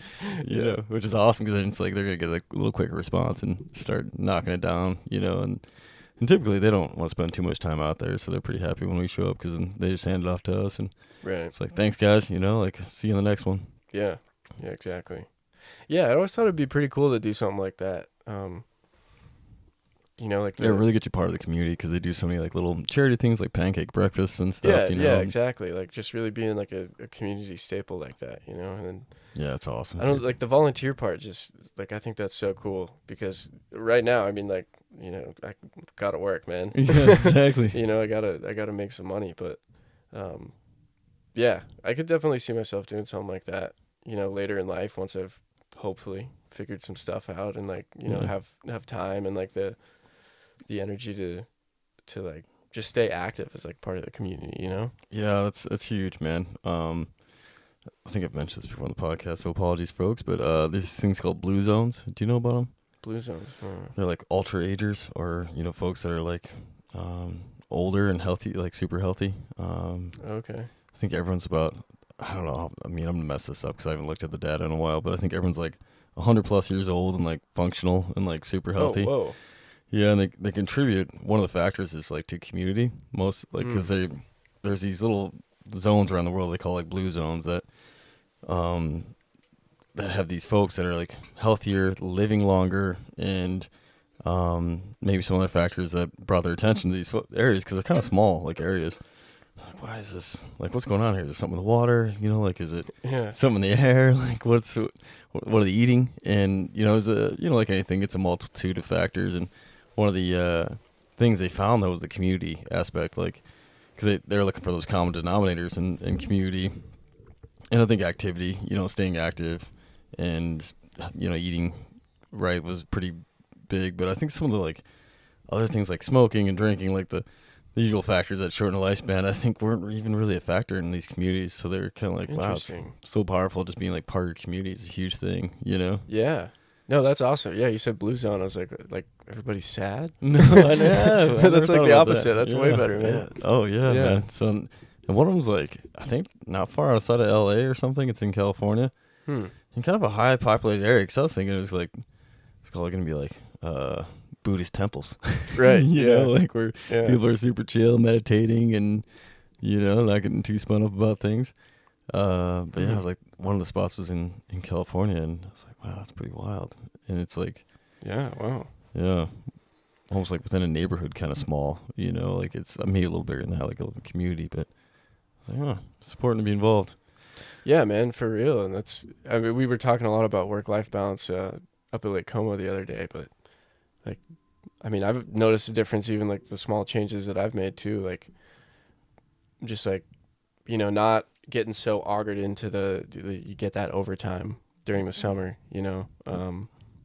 Which is awesome, because then it's like they're gonna get like a little quicker response and start knocking it down. And typically they don't want to spend too much time out there, so they're pretty happy when we show up, because then they just hand it off to us, and it's like, thanks guys, like see you in the next one. Yeah, exactly. Yeah, I always thought it'd be pretty cool to do something like that. Like really get you part of the community, because they do so many like little charity things like pancake breakfasts and stuff. Yeah, exactly. Like just really being like a community staple like that, and then yeah, it's awesome. I don't like the volunteer part. Just like I think that's so cool, because right now, I mean, like I gotta work, man. Yeah, exactly. I gotta make some money, but I could definitely see myself doing something like that. Later in life, once I've hopefully figured some stuff out, and like have time and like the energy to like just stay active as like part of the community. Yeah, that's huge, man. I think I've mentioned this before on the podcast, so apologies folks, but these things called blue zones. Do you know about them? Blue zones. They're like ultra agers, or folks that are like older and healthy, like super healthy. Okay. I think everyone's about, I don't know, I mean, I'm gonna mess this up because I haven't looked at the data in a while, but I think everyone's like 100 plus years old and like functional and like super healthy. Oh, whoa. Yeah, and they contribute. One of the factors is like to community, most like, because there's these little zones around the world they call like blue zones that have these folks that are like healthier, living longer, and maybe some other factors that brought their attention to these areas, because they're kind of small like areas. Like, why is this, like, what's going on here? Is there something in the water? Like, is it something in the air? Like, what are they eating? And is like anything, it's a multitude of factors. And one of the things they found though was the community aspect, like, because they're looking for those common denominators in community, and I think activity, staying active and eating right was pretty big. But I think some of the like other things like smoking and drinking, like the usual factors that shorten the lifespan, I think weren't even really a factor in these communities. So they're kind of like, wow, it's so powerful just being like part of your community is a huge thing, Yeah. No, that's awesome. Yeah, you said blue zone. I was like everybody's sad? No, I know. That's like the opposite. That's way better, man. Yeah. Oh, yeah, man. So, and one of them's like, I think not far outside of LA or something. It's in California. In kind of a high populated area. Because I was thinking it was like, it's probably going to be like Buddhist temples. Right. you know, like where Yeah. people are super chill, meditating, and not getting too spun up about things. But yeah, like one of the spots was in California, and I was like, wow, that's pretty wild. And it's like, yeah, wow, yeah, almost like within a neighborhood, kind of small. Like it's maybe a little bigger than that, like a little community. But I was like, oh, it's important to be involved. Yeah, man, for real. And we were talking a lot about work-life balance up at Lake Como the other day, but like, I've noticed a difference, even like the small changes that I've made too, like just like, not getting so augured into you get that overtime during the summer,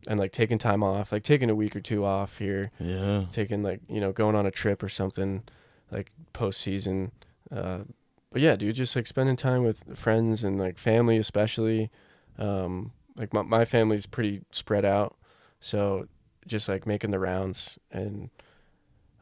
and like taking time off, like taking a week or two off here, taking like, going on a trip or something like post-season, but yeah, dude, just like spending time with friends and like family, especially. Like my family's pretty spread out, so just like making the rounds, and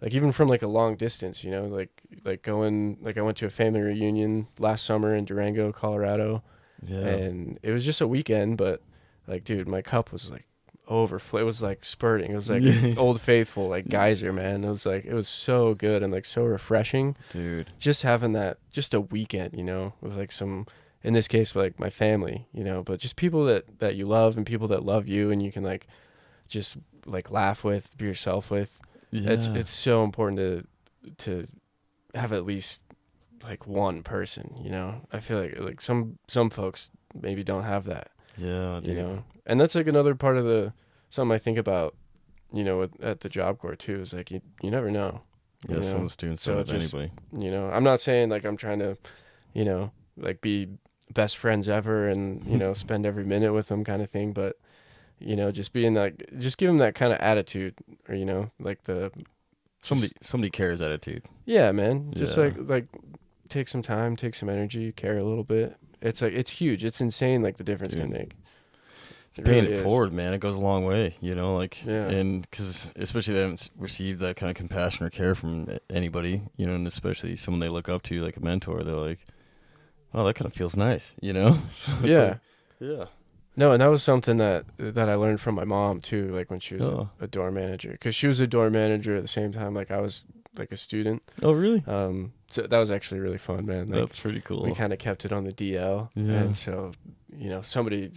like even from like a long distance, like going, like I went to a family reunion last summer in Durango, Colorado, and it was just a weekend, but like, dude, my cup was like overflow. It was like spurting. It was like Old Faithful, like geyser, man. It was so good and like so refreshing, dude. Just having that, just a weekend, with like some, in this case, like my family, but just people that you love and people that love you, and you can like just like laugh with, be yourself with. Yeah. It's so important to have at least like one person, I feel like some folks maybe don't have that. Yeah, dude. And that's like another part of something I think about, at the Job Corps too, is like you never know. Yeah, some students don't have anybody. I'm not saying like I'm trying to, like be best friends ever and, spend every minute with them kind of thing, but just being like, just give them that kind of attitude, or like somebody cares attitude. Yeah, man. Just like take some time, take some energy, care a little bit. It's like, it's huge. It's insane, like the difference can make. It's paying it forward, man. It goes a long way, and because especially they haven't received that kind of compassion or care from anybody, and especially someone they look up to, like a mentor. They're like, oh, that kind of feels nice, So yeah. Yeah. No, and that was something that I learned from my mom too, like when she was a door manager, because she was a door manager at the same time like I was like a student. Oh, really? So that was actually really fun, man. Like, that's pretty cool. We kind of kept it on the DL, and so somebody,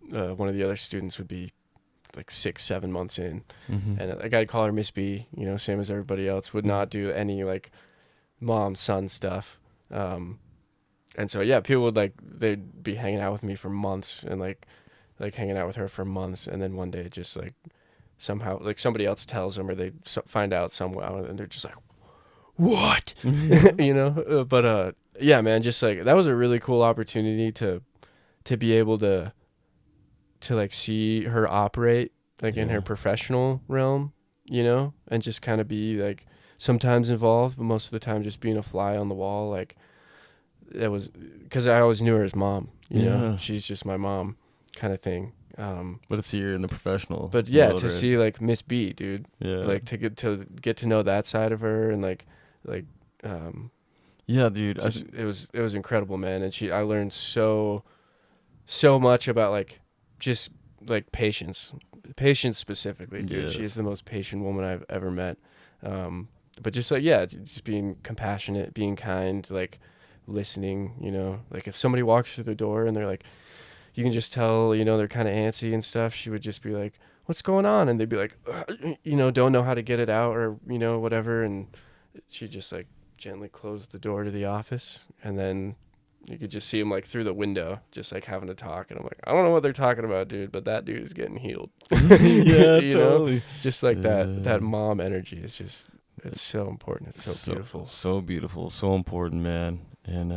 one of the other students would be like 6-7 months in, and I got to call her Miss B, same as everybody else, would not do any like mom son stuff. And so, yeah, people would like, they'd be hanging out with me for months and like hanging out with her for months. And then one day just like somehow like somebody else tells them, or they find out somehow, and they're just like, what? But yeah, man, just like that was a really cool opportunity to be able to like see her operate like in her professional realm, and just kind of be like sometimes involved, but most of the time just being a fly on the wall. Like, it was because I always knew her as mom, she's just my mom kind of thing. But to see her in the professional, but yeah, to see like Miss B, dude, like to get to know that side of her, and yeah, dude, it was incredible, man. And I learned so much about like just like patience specifically, dude. Yes. She's the most patient woman I've ever met. But just like, just being compassionate, being kind, like listening, like if somebody walks through the door and they're like, you can just tell, they're kind of antsy and stuff, she would just be like, what's going on? And they'd be like, don't know how to get it out, or, whatever. And she'd just like gently close the door to the office, and then you could just see him like through the window, just like having a talk. And I'm like, I don't know what they're talking about, dude, but that dude is getting healed. Yeah, totally. Just like that mom energy is just, it's so important. It's so beautiful. So beautiful. So important, man. And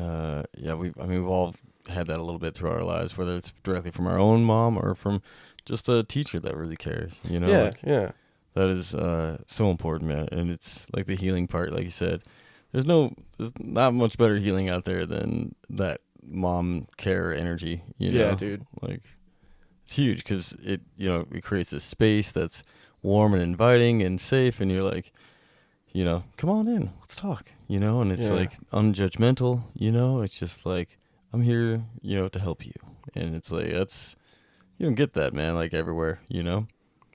we've all had that a little bit throughout our lives, whether it's directly from our own mom or from just a teacher that really cares, That is so important, man. And it's like the healing part, like you said. There's not much better healing out there than that mom care energy, Yeah, dude. Like, it's huge because it creates this space that's warm and inviting and safe, and you're like, come on in, let's talk, and it's like unjudgmental, it's just like, I'm here, to help you. And it's like, you don't get that, man, like everywhere,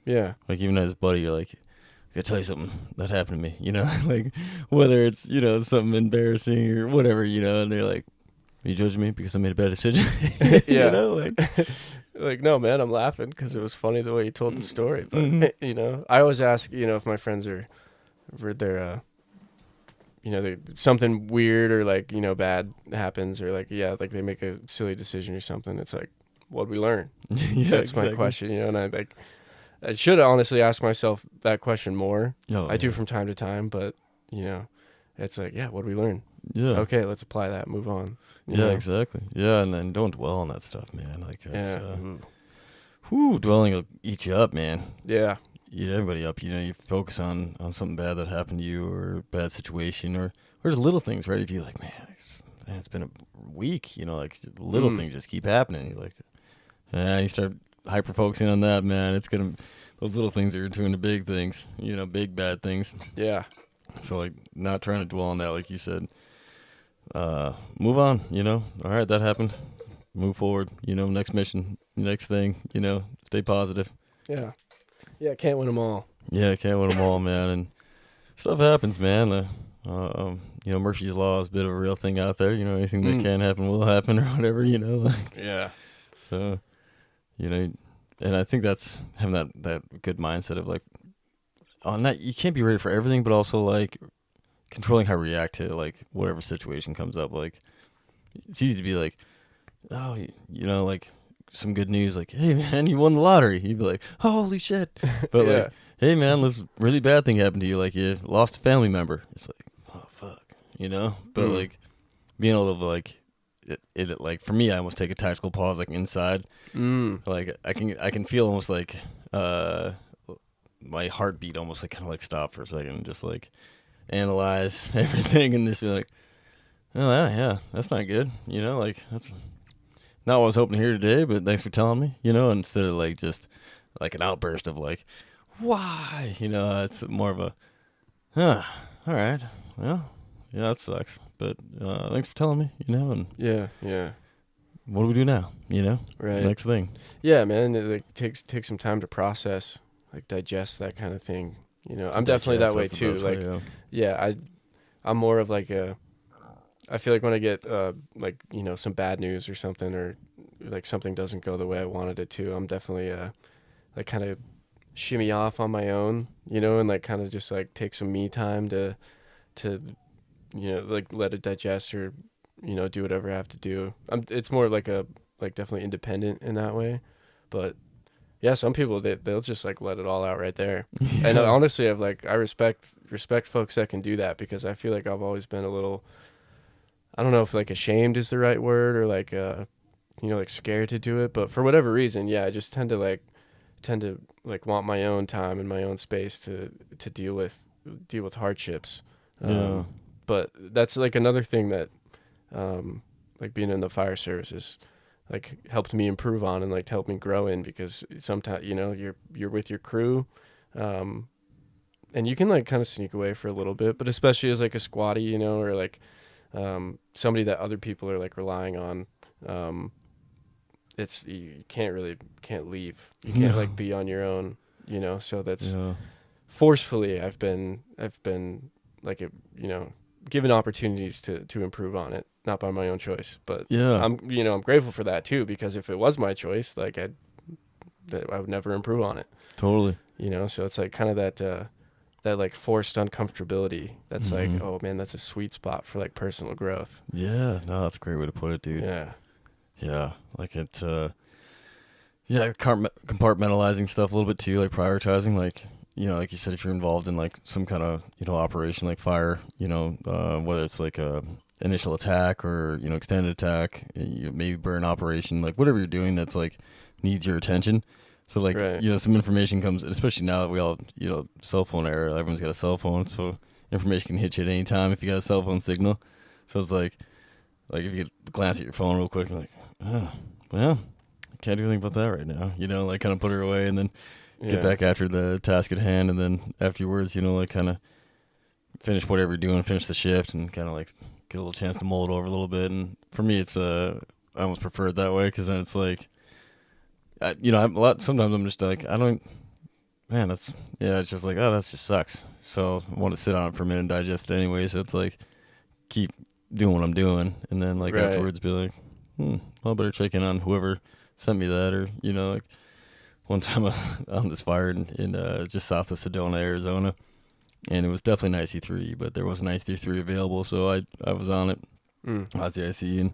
Yeah. Like even as a buddy, you're like, I gotta tell you something that happened to me, you know, like whether it's, you know, something embarrassing or whatever, you know, and they're like, are you judging me because I made a bad decision? Yeah. You know, like, like, no, man, I'm laughing because it was funny the way you told the story. But, you know, I always ask, you know, if my friends are they're, you know, something weird or like, you know, bad happens or like, yeah, like they make a silly decision or something. It's like, what'd we learn? yeah, That's exactly. my question, you know, and I should honestly ask myself that question more. Oh, I do from time to time, but, you know, it's like, yeah, what'd we learn? Yeah. Okay, let's apply that, move on. Yeah, know? exactly. Yeah, and then don't dwell on that stuff, man. Like, it's, Yeah. dwelling will eat you up, man. Yeah. Eat everybody up. You know, you focus on something bad that happened to you or a bad situation or just little things, right? If you're like, man, it's been a week, you know, like little things just keep happening. You're like, and you start hyper focusing on that, man. It's gonna, those little things are turning to big things, you know, big bad things. Yeah. So like not trying to dwell on that, like you said. Move on, you know. All right, that happened. Move forward, you know, next mission, next thing, you know, stay positive. Yeah. Yeah, can't win them all. Yeah, can't win them all, man. And stuff happens, man. You know, Murphy's Law is a bit of a real thing out there. You know, anything that can happen will happen or whatever, you know. Like, yeah. So, you know, and I think that's having that good mindset of like, on that, you can't be ready for everything, but also like controlling how you react to like whatever situation comes up. Like, it's easy to be like, oh, you know, like some good news, like, hey man, you won the lottery. You'd be like, holy shit. But Yeah. like, hey man, this really bad thing happened to you. Like you lost a family member. It's like, oh fuck, you know. But like being able to like, it like for me, I almost take a tactical pause, like inside. Like I can feel almost like my heartbeat almost like kind of like stop for a second and just like analyze everything and just be like, oh yeah, that's not good. You know, like that's not what I was hoping to hear today, but thanks for telling me, you know, instead of like just like an outburst of like, why? You know, it's more of a, all right, well, yeah, that sucks, but thanks for telling me, you know, and yeah. what do we do now, you know? Right. Next thing. Yeah, man, it like takes some time to process, like digest that kind of thing. You know, I'm definitely that way too. Like, yeah, I'm more of like I feel like when I get like, you know, some bad news or something, or like something doesn't go the way I wanted it to, I'm definitely like kind of shimmy off on my own, you know, and like kind of just like take some me time to you know, like let it digest or, you know, do whatever I have to do. It's more like definitely independent in that way, but yeah, some people they'll just like let it all out right there. Yeah. And honestly, I respect folks that can do that, because I feel like I've always been a little, I don't know if like ashamed is the right word, or like you know, like scared to do it, but for whatever reason, yeah, I just tend to want my own time and my own space to deal with hardships. Yeah. But that's like another thing that like being in the fire service is like helped me improve on and like helped me grow in, because sometimes, you know, you're with your crew, and you can like kind of sneak away for a little bit, but especially as like a squatty, you know, or like somebody that other people are like relying on, you can't leave. You can't like be on your own, you know. So that's forcefully I've been like, you know, given opportunities to improve on it, not by my own choice, but I'm grateful for that too, because if it was my choice, like I would never improve on it. Totally. You know, so it's like kind of that like forced uncomfortability. That's like, oh man, that's a sweet spot for like personal growth. Yeah, no, that's a great way to put it, dude. Yeah, like it. Compartmentalizing stuff a little bit too, like prioritizing, like, you know, like you said, if you're involved in like some kind of, you know, operation like fire, you know, whether it's like a initial attack or, you know, extended attack, you maybe burn operation, like whatever you're doing that's like needs your attention. So like, you know, some information comes, especially now that we all, you know, cell phone era, everyone's got a cell phone, so information can hit you at any time if you got a cell phone signal. So it's like if you could glance at your phone real quick and like, oh, well, I can't do anything about that right now, you know, like kind of put her away and then get back after the task at hand, and then afterwards, you know, like kind of finish whatever you're doing, finish the shift, and kind of like get a little chance to mull it over a little bit. And for me, it's I almost prefer it that way, because then it's like, you know, sometimes I'm just like, I don't man, it's just like, oh, that just sucks. So I want to sit on it for a minute and digest it anyway. So it's like, keep doing what I'm doing. And then like afterwards be like, well, I better check in on whoever sent me that. Or, like one time I was on this fire in just south of Sedona, Arizona. And it was definitely an IC3, but there was an IC3 available. So I was on it. I was the IC,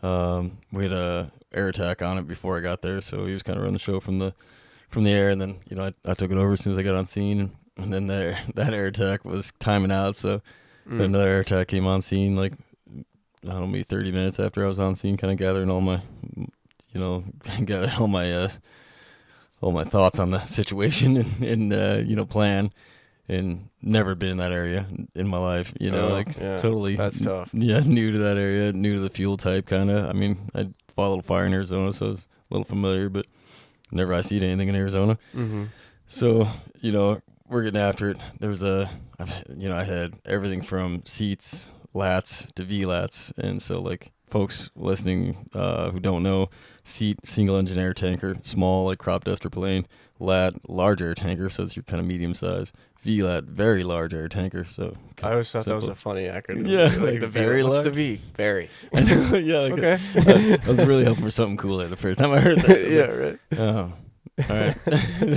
and we had a air attack on it before I got there. So he was kind of running the show from the air, and then I took it over as soon as I got on scene, and then that air attack was timing out, so then another air attack came on scene like I don't know, maybe 30 minutes after I was on scene, kind of gathering all my all my thoughts on the situation and plan, and never been in that area in my life, totally. That's tough. Yeah, new to that area, new to the fuel type, kind of. I mean, I fought a little fire in Arizona, so I was a little familiar, but never I see anything in Arizona. So, we're getting after it. There was I had everything from seats, lats to V-lats. And so like folks listening who don't know, seat, single engine air tanker, small like crop duster plane, lat, large air tanker. So it's your kind of medium size. V-lat, very large air tanker. So I always thought that was a funny acronym. Yeah, like the very large. What's the V? Very. I know, yeah. Like Okay. I was really hoping for something cooler the first time I heard that. Yeah, right. Oh, all right.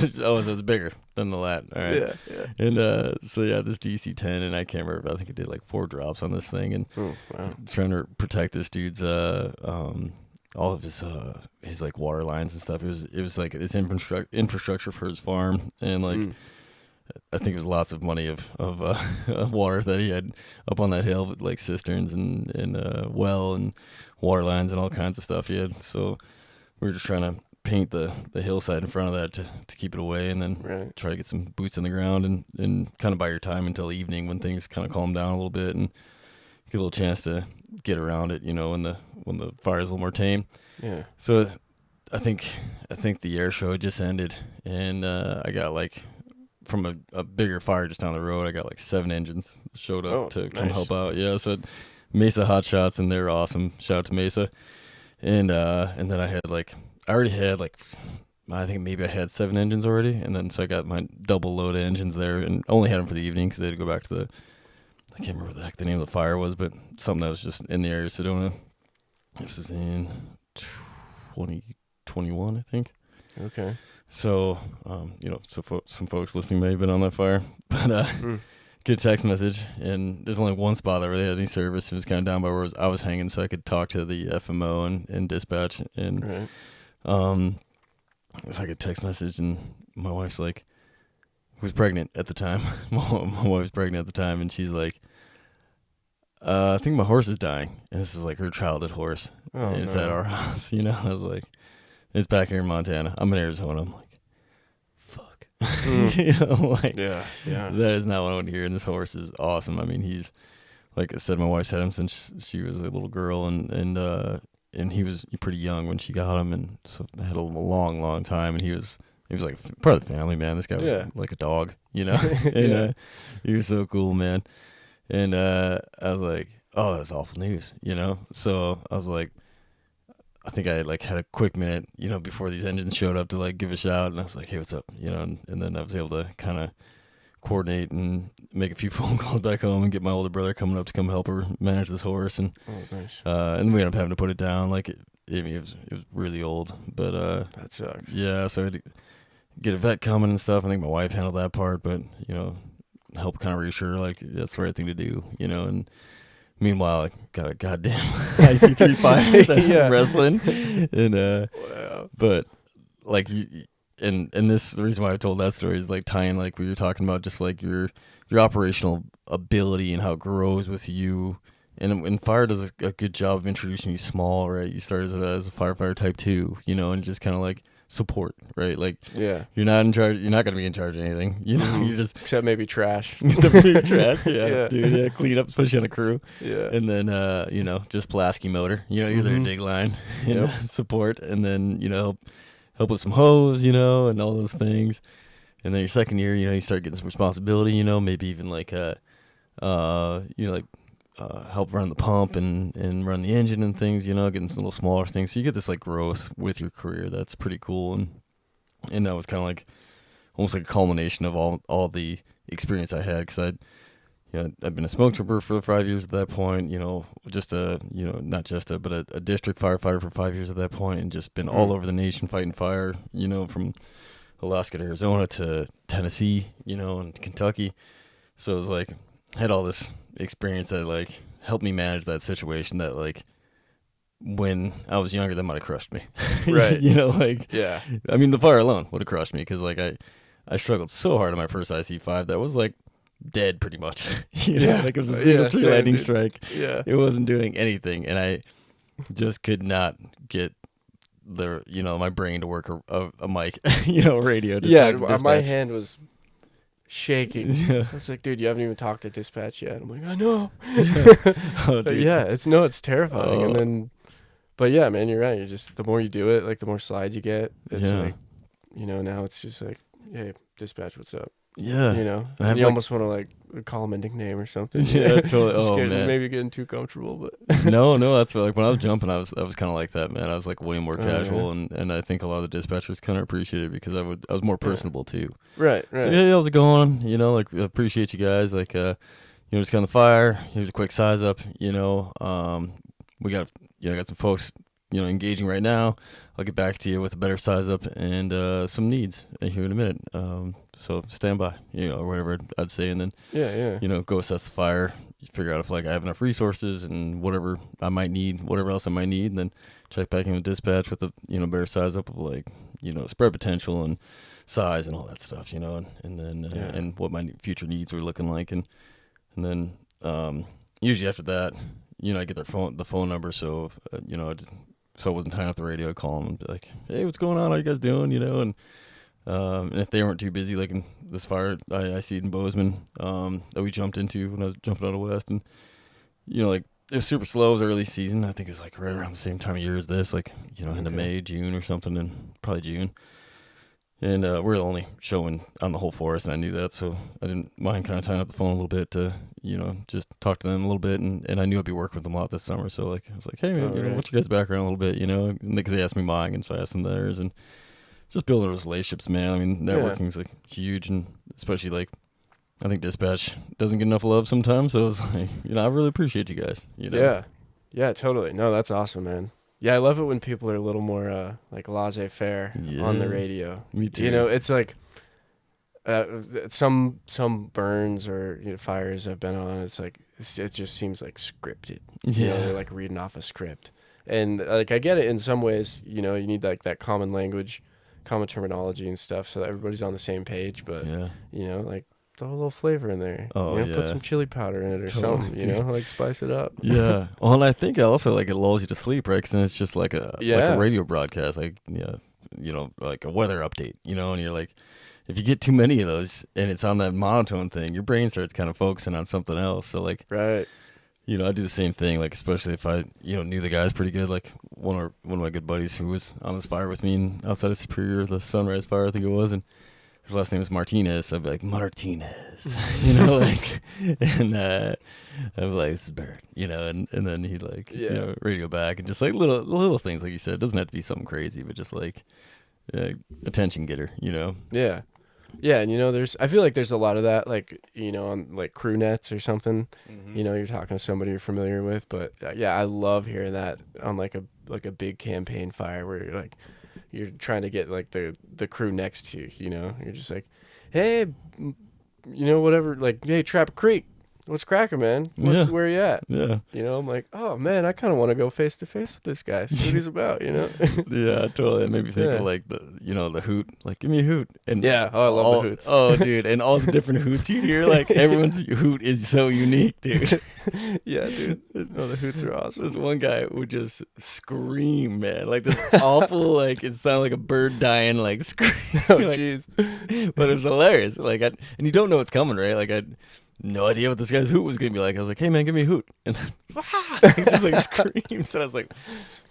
So it's bigger than the lat. All right. Yeah. And so this DC-10, and I can't remember. I think it did like 4 drops on this thing, and trying to protect this dude's all of his like water lines and stuff. It was like this infrastructure for his farm, and like. I think it was lots of money of water that he had up on that hill, with like cisterns and well and water lines and all kinds of stuff he had. So we were just trying to paint the hillside in front of that to keep it away, and then try to get some boots in the ground and kind of buy your time until evening when things kind of calm down a little bit and get a little chance to get around it, when the fire's a little more tame. Yeah. So I think the air show had just ended, and I got like. From a bigger fire just down the road, I got like 7 engines showed up to come help out. Yeah, so Mesa Hot Shots, and they're awesome. Shout out to Mesa. And then I already had I think maybe I had 7 engines already, and then so I got my double load of engines there, and only had them for the evening because they had to go back to I can't remember what the heck the name of the fire was, but something that was just in the area of Sedona. This is in 2021, I think. Okay. So, some folks listening may have been on that fire, but get a text message, and there's only one spot that really had any service. It was kind of down by where I was hanging, so I could talk to the FMO and dispatch, and it's like a text message, and my wife's like, was pregnant at the time. My wife was pregnant at the time, and she's like, I think my horse is dying, and this is like her childhood horse, and it's at our house, I was like, it's back here in Montana. I'm in Arizona. I'm like, fuck. Yeah. That is not what I want to hear. And this horse is awesome. I mean, he's, like I said, my wife's had him since she was a little girl, and he was pretty young when she got him, and so had a long, long time. And he was like part of the family, man. This guy was like a dog, and he was so cool, man. And I was like, oh, that's awful news, So I was like, I think I had a quick minute, before these engines showed up to like give a shout, and I was like, hey, what's up? And then I was able to kind of coordinate and make a few phone calls back home and get my older brother coming up to come help her manage this horse. And nice. And we ended up having to put it down. Like it was really old, but that sucks. Yeah, so I had to get a vet coming and stuff. I think my wife handled that part, but help kind of reassure like that's the right thing to do, and meanwhile, I got a goddamn IC3 fire wrestling, and but like and this the reason why I told that story is like tying like we were talking about just like your operational ability and how it grows with you, and fire does a good job of introducing you small, right? You start as a firefighter type 2, and just kind of like support, right? Like you're not in charge, you're not going to be in charge of anything, you're just except maybe trash. Dude, clean up, especially on a crew, and then just Pulaski motor, you're there to dig line and support, and then help with some hose, and all those things. And then your second year, you start getting some responsibility, maybe even like help run the pump and run the engine and things, getting some little smaller things. So you get this like growth with your career. That's pretty cool. And that was kind of like almost like a culmination of all the experience I had, because I've been a smoke trooper for 5 years at that point, but a district firefighter for 5 years at that point, and just been all over the nation fighting fire, from Alaska to Arizona to Tennessee, and Kentucky. So it was like, I had all this experience that like helped me manage that situation that like when I was younger, that might have crushed me. Right. Yeah. I mean, the fire alone would have crushed me, because like I struggled so hard on my first IC5 that was like dead pretty much. Like it was a single tree lightning strike. Yeah. It wasn't doing anything, and I just could not get my brain to work a mic, radio. To talk to dispatch. My hand was shaking. Yeah. I was like, dude, you haven't even talked to dispatch yet. I'm like, I know. Oh, dude. Yeah, it's terrifying. And then, but yeah, man, you're right. You're just, the more you do it, like the more slides you get. It's like, now it's just like, hey, dispatch, what's up? Yeah. And you almost want to like call him a nickname or something. Yeah, totally. Man. Maybe getting too comfortable, but no, that's like when I was jumping, I was kind of like that, man. I was like way more casual, and I think a lot of the dispatchers kind of appreciated it, because I was more personable too. Right. So hey, how's it going? Like appreciate you guys. Like just kind of fire. Here's a quick size up. We got got some folks engaging right now. I'll get back to you with a better size up and some needs here in a minute. So stand by, or whatever I'd say, and then go assess the fire, figure out if like I have enough resources and whatever else I might need, and then check back in with dispatch with a better size up of like spread potential and size and all that stuff, and then and what my future needs were looking like, and then usually after that, I get the phone number, so so I wasn't tying up the radio, I'd call them and be like, hey, what's going on? How you guys doing? And if they weren't too busy, like in this fire I see it in Bozeman that we jumped into when I was jumping out of West, and like it was super slow. It was early season. I think it was like right around the same time of year as this, like end of May, June or something, and probably June. And we're the only showing on the whole forest, and I knew that, so I didn't mind kind of tying up the phone a little bit to just talk to them a little bit, and I knew I'd be working with them a lot this summer, so like I was like, hey man, what's your guys' background a little bit, because they asked me mine, and so I asked them theirs, and just building those relationships, man. I mean, networking is like huge, and especially like I think dispatch doesn't get enough love sometimes. So it's like, I really appreciate you guys. Yeah, totally. No, that's awesome, man. Yeah, I love it when people are a little more like laissez-faire on the radio. Me too. It's like some burns or fires I've been on. It's like it just seems like scripted. Yeah, they're like reading off a script, and like I get it in some ways. You need like that common language, common terminology and stuff, so that everybody's on the same page. But like throw a little flavor in there. Put some chili powder in it or something. Like spice it up. Yeah. Well, and I think also like it lulls you to sleep, right? Because then it's just like a radio broadcast, like like a weather update, and you're like, if you get too many of those and it's on that monotone thing, your brain starts kind of focusing on something else. So like, right. I do the same thing, like especially if I, knew the guys pretty good, like one of my good buddies who was on this fire with me outside of Superior, the Sunrise Fire, I think it was, and his last name was Martinez. I'd be like, Martinez, like, and I'd be like, this is Barrett, and then he'd like, radio back, and just like little things, like you said, it doesn't have to be something crazy, but just like attention getter, Yeah. Yeah, and I feel like there's a lot of that, like, on like crew nets or something. Mm-hmm. You're talking to somebody you're familiar with, but I love hearing that on like a big campaign fire where you're trying to get like the crew next to you, you're just like, hey, whatever, like, hey, Trap Creek, what's cracking, man? Where you at? Yeah. I'm like, oh man, I kind of want to go face to face with this guy, see what he's about, Yeah, totally. It made me think of like the hoot, like, give me a hoot. And I love the hoots. Oh, dude, and all the different hoots you hear, like everyone's hoot is so unique, dude. Yeah, dude. No, the hoots are awesome. This one guy would just scream, man, like this awful, like it sounded like a bird dying, like scream. Oh, jeez. But it was hilarious. Like, and you don't know what's coming, right? Like no idea what this guy's hoot was gonna be like. I was like, "Hey man, give me a hoot," and then he just like screams, and I was like,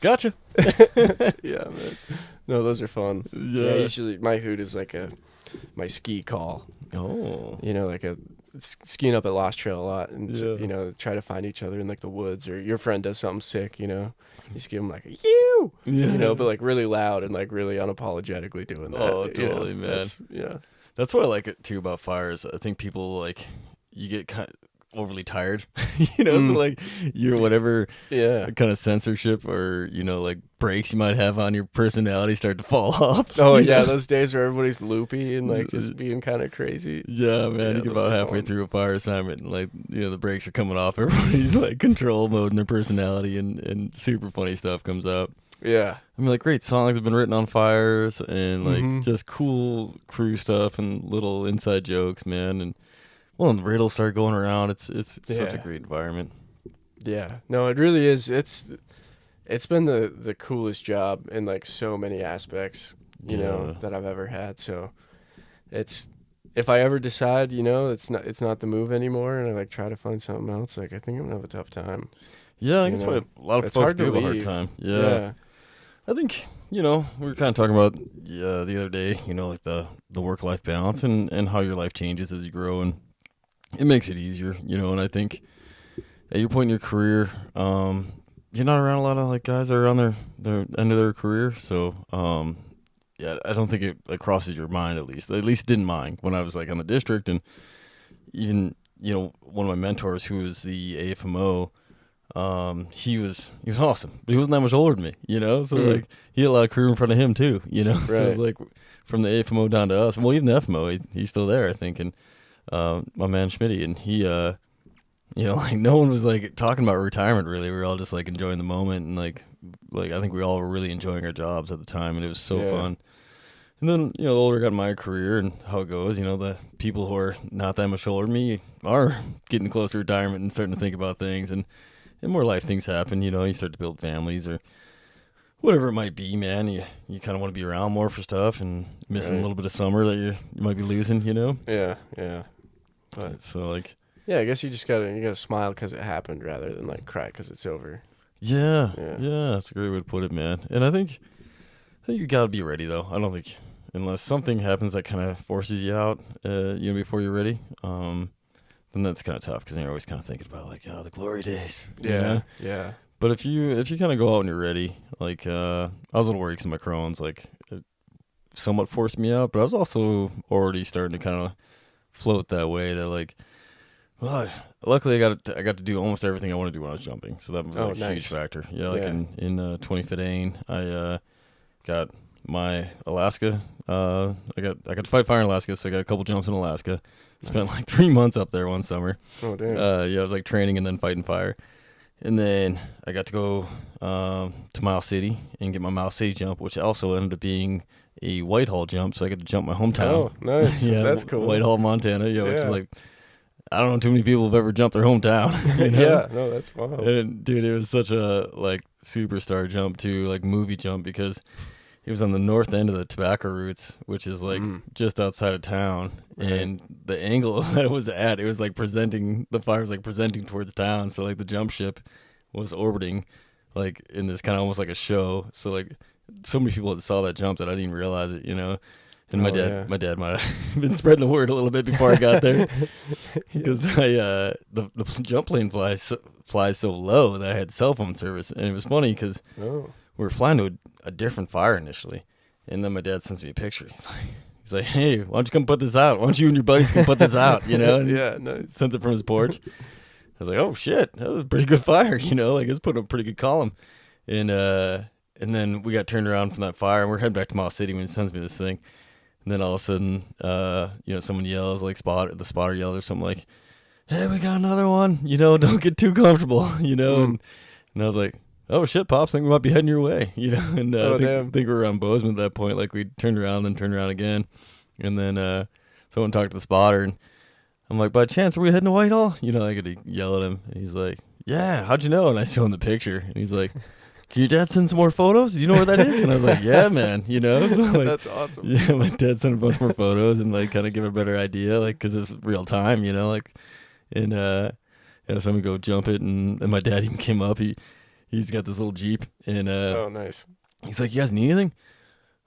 "Gotcha." Yeah, man. No, those are fun. Yeah, usually my hoot is like my ski call. Oh, like skiing up at Lost Trail a lot, and try to find each other in like the woods, or your friend does something sick, you just give them like a but like really loud and like really unapologetically doing that. Oh, totally, man. That's what I like it too about fires. I think people like you get kind of overly tired, you know. So like your whatever kind of censorship or like breaks you might have on your personality start to fall off. Oh yeah, those days where everybody's loopy and like just being kind of crazy. Yeah, man. You get about halfway through a fire assignment and like the brakes are coming off. Everybody's like control mode in their personality and super funny stuff comes out. Yeah. I mean, like, great songs have been written on fires and, like, just cool crew stuff and little inside jokes, man. And, well, and the riddles start going around. It's such a great environment. Yeah. No, it really is. It's been the coolest job in, like, so many aspects, you know, that I've ever had. So it's, if I ever decide, it's not the move anymore and I, like, try to find something else, like, I think I'm going to have a tough time. Yeah, I think that's why a lot of folks do have a hard time. Yeah. I think, we were kind of talking about the other day, like the work-life balance and how your life changes as you grow, and it makes it easier, and I think at your point in your career, you're not around a lot of like guys that are on their end of their career, so I don't think it like, crosses your mind at least didn't mind when I was like on the district, and even one of my mentors who was the AFMO. He was awesome, but he wasn't that much older than me, so like he had a lot of crew in front of him too, so it was like from the AFMO down to us, well, even the FMO, he's still there, I think, and my man Schmitty, and he like no one was like talking about retirement really. We were all just like enjoying the moment, and like I think we all were really enjoying our jobs at the time, and it was so fun. And then, the older I got in my career and how it goes, the people who are not that much older than me are getting close to retirement and starting to think about things, and more life things happen, you start to build families or whatever it might be, man. You kind of want to be around more for stuff and missing a little bit of summer that you might be losing, Yeah. But so like, yeah, I guess you gotta smile because it happened rather than like cry because it's over. Yeah, that's a great way to put it, man. And I think you gotta be ready though. I don't think unless something happens that kind of forces you out, before you're ready, then that's kind of tough because then you're always kind of thinking about like, the glory days. Yeah. But if you kind of go out and you're ready, like I was a little worried because my Crohn's, like it somewhat forced me out, but I was also already starting to kind of float that way that like, well, luckily I got to do almost everything I want to do when I was jumping, so that was like a huge factor. Yeah, like in 2015, I got my Alaska. I got to fight fire in Alaska, so I got a couple jumps in Alaska. Spent like 3 months up there one summer. Oh, damn. I was like training and then fighting fire. And then I got to go to Miles City and get my Miles City jump, which also ended up being a Whitehall jump. So I got to jump my hometown. Oh, nice. Yeah, that's cool. Whitehall, Montana. Which is like, I don't know too many people have ever jumped their hometown. Yeah, no, that's wild. And dude, it was such a like superstar jump too, like movie jump, because it was on the north end of the tobacco roots, which is like just outside of town. Right. And the angle that it was at, it was like the fire was like presenting towards town. So like the jump ship was orbiting like in this kind of almost like a show. So like so many people that saw that jump that I didn't even realize it, And my dad might have been spreading the word a little bit before I got there, because the jump plane flies so low that I had cell phone service, and it was funny because we were flying to a different fire initially, and then my dad sends me a picture. He's like, hey, why don't you come put this out? Why don't you and your buddies come put this out? And nice. Sent it from his porch. I was like, oh shit, that was a pretty good fire. Like it's putting a pretty good column, and then we got turned around from that fire, and we're heading back to Miles City when he sends me this thing. And then all of a sudden, someone yells, like the spotter yells or something like, hey, we got another one, don't get too comfortable, and I was like, oh shit, Pops, think we might be heading your way, and I think we were on Bozeman at that point, like we turned around, then turned around again, and then someone talked to the spotter, and I'm like, by chance, are we heading to Whitehall? I could yell at him, and he's like, yeah, how'd you know? And I show him the picture, and he's like, can your dad send some more photos? Do you know where that is? And I was like, yeah, man, So like, that's awesome. Yeah, my dad sent a bunch more photos and like kind of give a better idea, like, because it's real time, like, and so we go jump it, and my dad even came up. He's got this little Jeep, and oh, nice. He's like, you guys need anything?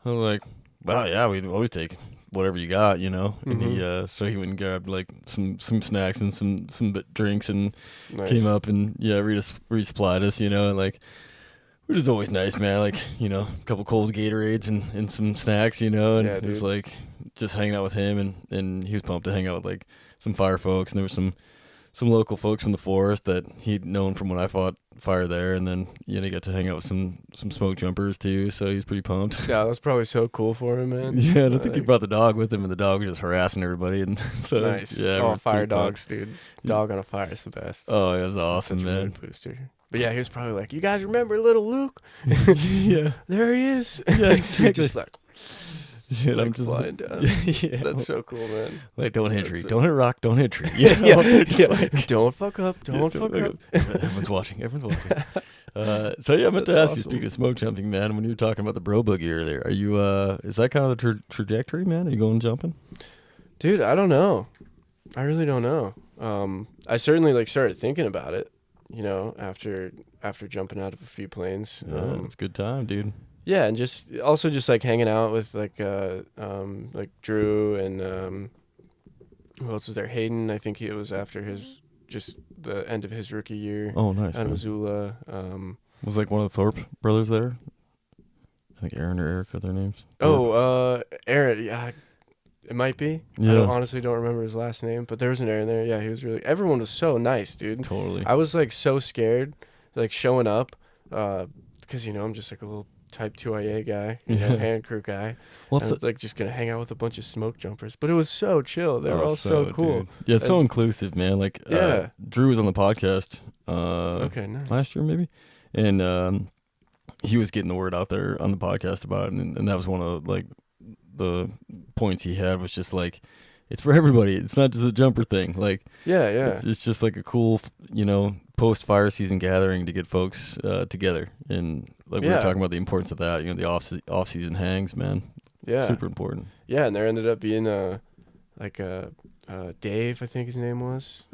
I was like, well, yeah, we'd always take whatever you got, And so he went and grabbed like some snacks and some drinks, and came up and resupplied us, and like. Which is always nice, man. Like, a couple cold Gatorades and some snacks, and it was like just hanging out with him, and he was pumped to hang out with like some fire folks, and there was some local folks from the forest that he'd known from when I fought fire there, and then he got to hang out with some smoke jumpers too, so he was pretty pumped. Yeah, that was probably so cool for him, man. Yeah, and I think he brought the dog with him, and the dog was just harassing everybody, and so nice. Yeah, fire dogs, dude. Dog on a fire is the best. Oh, it was awesome, man. Booster. But yeah, he was probably like, "You guys remember little Luke? Yeah, there he is." Yeah, exactly. Just like. Yeah, like I'm just flying down. Yeah, that's so cool, man. Like, don't hit tree, don't hit rock, don't hit tree. Yeah, Like, don't fuck up, don't fuck up. Everyone's watching. So yeah, I meant to ask you. Speaking of smoke jumping, man, when you were talking about the bro boogie earlier, are you? Is that kind of the trajectory, man? Are you going jumping? Dude, I don't know. I really don't know. I certainly like started thinking about it. After jumping out of a few planes. Yeah, it's a good time, dude. Yeah, and just like hanging out with like Drew and who else is there? Hayden. I think it was after the end of his rookie year. Oh, nice. Out of Missoula. Was like one of the Thorpe brothers there? I think Aaron or Eric are their names. Aaron. Yeah, it might be. Yeah. I honestly don't remember his last name, but there was an Aaron there. Yeah, he was really. Everyone was so nice, dude. Totally. I was like so scared, like showing up, because I'm just like a little type 2IA guy, hand crew guy. Well, I was like just gonna hang out with a bunch of smoke jumpers, but it was so chill. They were all so cool. Dude. Yeah, it's so inclusive, man. Like, Drew was on the podcast. Okay, nice. Last year maybe, and he was getting the word out there on the podcast about it, and that was one of like the points he had was just like, it's for everybody. It's not just a jumper thing. Like, it's just like a cool, post fire season gathering to get folks together, and like we were talking about the importance of that. The off season hangs, man. Yeah, super important. Yeah, and there ended up being Dave, I think his name was,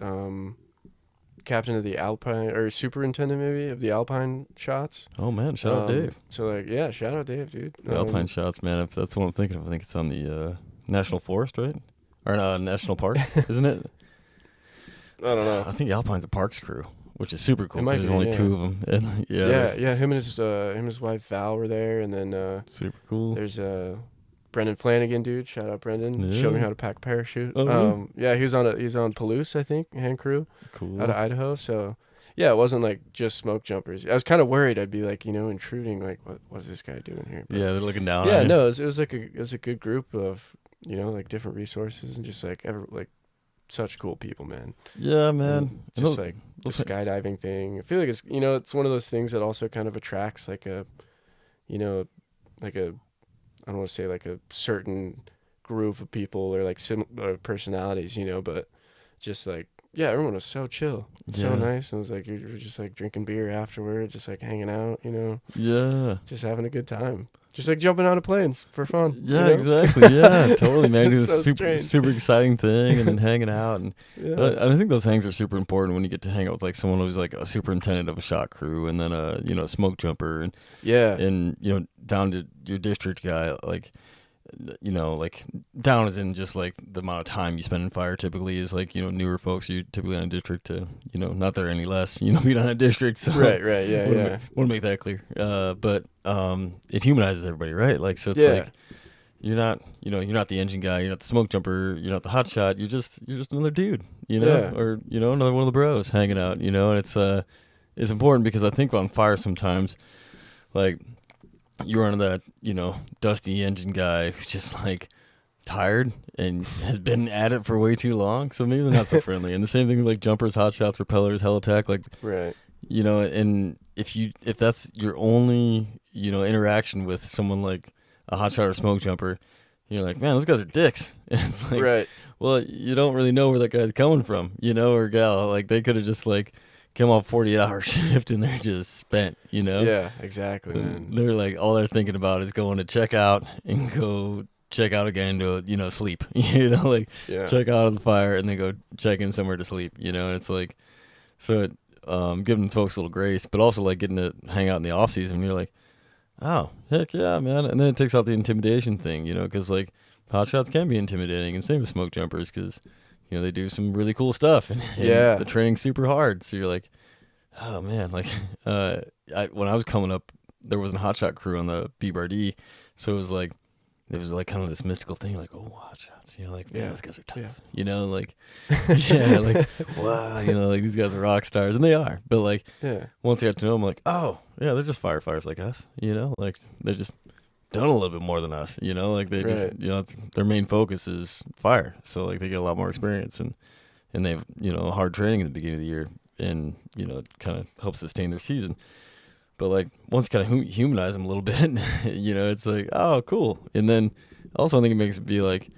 captain of the Alpine, or superintendent maybe of the Alpine shots. Oh man, shout out Dave. So shout out Dave, dude. The Alpine shots, man. If that's what I'm thinking of, I think it's on the National Forest, right? Or national parks, isn't it? I don't know. I think Alpine's a parks crew, which is super cool because there's only two of them. And him and his wife Val were there, and then super cool. There's Brennan Flanagan, dude. Shout out Brendan. Showed me how to pack a parachute. Oh, really? He's on Palouse, I think, hand crew. Cool. Out of Idaho. So yeah, it wasn't like just smoke jumpers. I was kind of worried I'd be like, intruding. Like, what's this guy doing here? But yeah, they're looking down. Yeah, no, it was a good group of like different resources and just like such cool people, man. Yeah, man. And just like the skydiving thing. I feel like it's it's one of those things that also kind of attracts like a I don't want to say like a certain group of people or like similar personalities, but just like everyone was so chill, so nice, and it was like you were just like drinking beer afterward, just like hanging out, just having a good time. Just like jumping out of planes for fun. Yeah, exactly. Yeah, totally, man. It's so a super exciting thing, and then hanging out, and I think those hangs are super important when you get to hang out with like someone who's like a superintendent of a shot crew, and then a smoke jumper, and and down to your district guy, like like down is in just like the amount of time you spend in fire typically is like newer folks you typically on a district to not there any less being on a district, so right want to make that clear, but it humanizes everybody, right? Like, so it's like you're not you're not the engine guy, you're not the smoke jumper, you're not the hot shot, you're just another dude, or another one of the bros hanging out, and it's important because I think on fire sometimes like you run into that, dusty engine guy who's just like tired and has been at it for way too long. So maybe they're not so friendly. And the same thing with like jumpers, hot shots, propellers, helitech, like, right. And if that's your only, interaction with someone like a hot shot or smoke jumper, you're like, man, those guys are dicks. And it's like, right. Well, you don't really know where that guy's coming from, or gal. Like they could have just like come off 40-hour shift and they're just spent, Yeah, exactly, man. They're like, all they're thinking about is going to check out and go check out again to, sleep, check out of the fire and then go check in somewhere to sleep, and it's like, so giving folks a little grace, but also like getting to hang out in the off season. You're like, oh, heck yeah, man. And then it takes out the intimidation thing, because like hot shots can be intimidating, and same with smoke jumpers because they do some really cool stuff, and the training's super hard. So you're like, oh man, like when I was coming up, there wasn't a hotshot crew on the BBRD, so it was like there was like kind of this mystical thing, like, oh, watch out, you know, like, man, those guys are tough, you know, like, like, wow, you know, like these guys are rock stars, and they are. But like, once I got to know them, like, oh, yeah, they're just firefighters like us, you know, like they're just done a little bit more than us, you know, like they just, you know, their main focus is fire, so like they get a lot more experience, and they have, you know, hard training in the beginning of the year, and you know, it kind of helps sustain their season. But like once you kind of humanize them a little bit, you know, it's like, oh, cool. And then also I think it makes it be like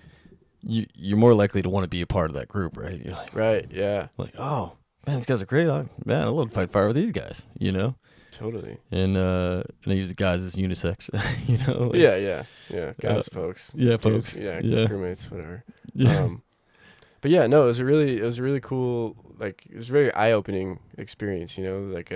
you're more likely to want to be a part of that group, right? You're like, right, yeah, like, oh man, these guys are great. Man, I love to fight fire with these guys, you know. Totally. And I use the guys as unisex, you know. Like, yeah, guys, folks, folks, crewmates, whatever. But yeah, no, it was a really cool, like it was a very eye opening experience, you know, like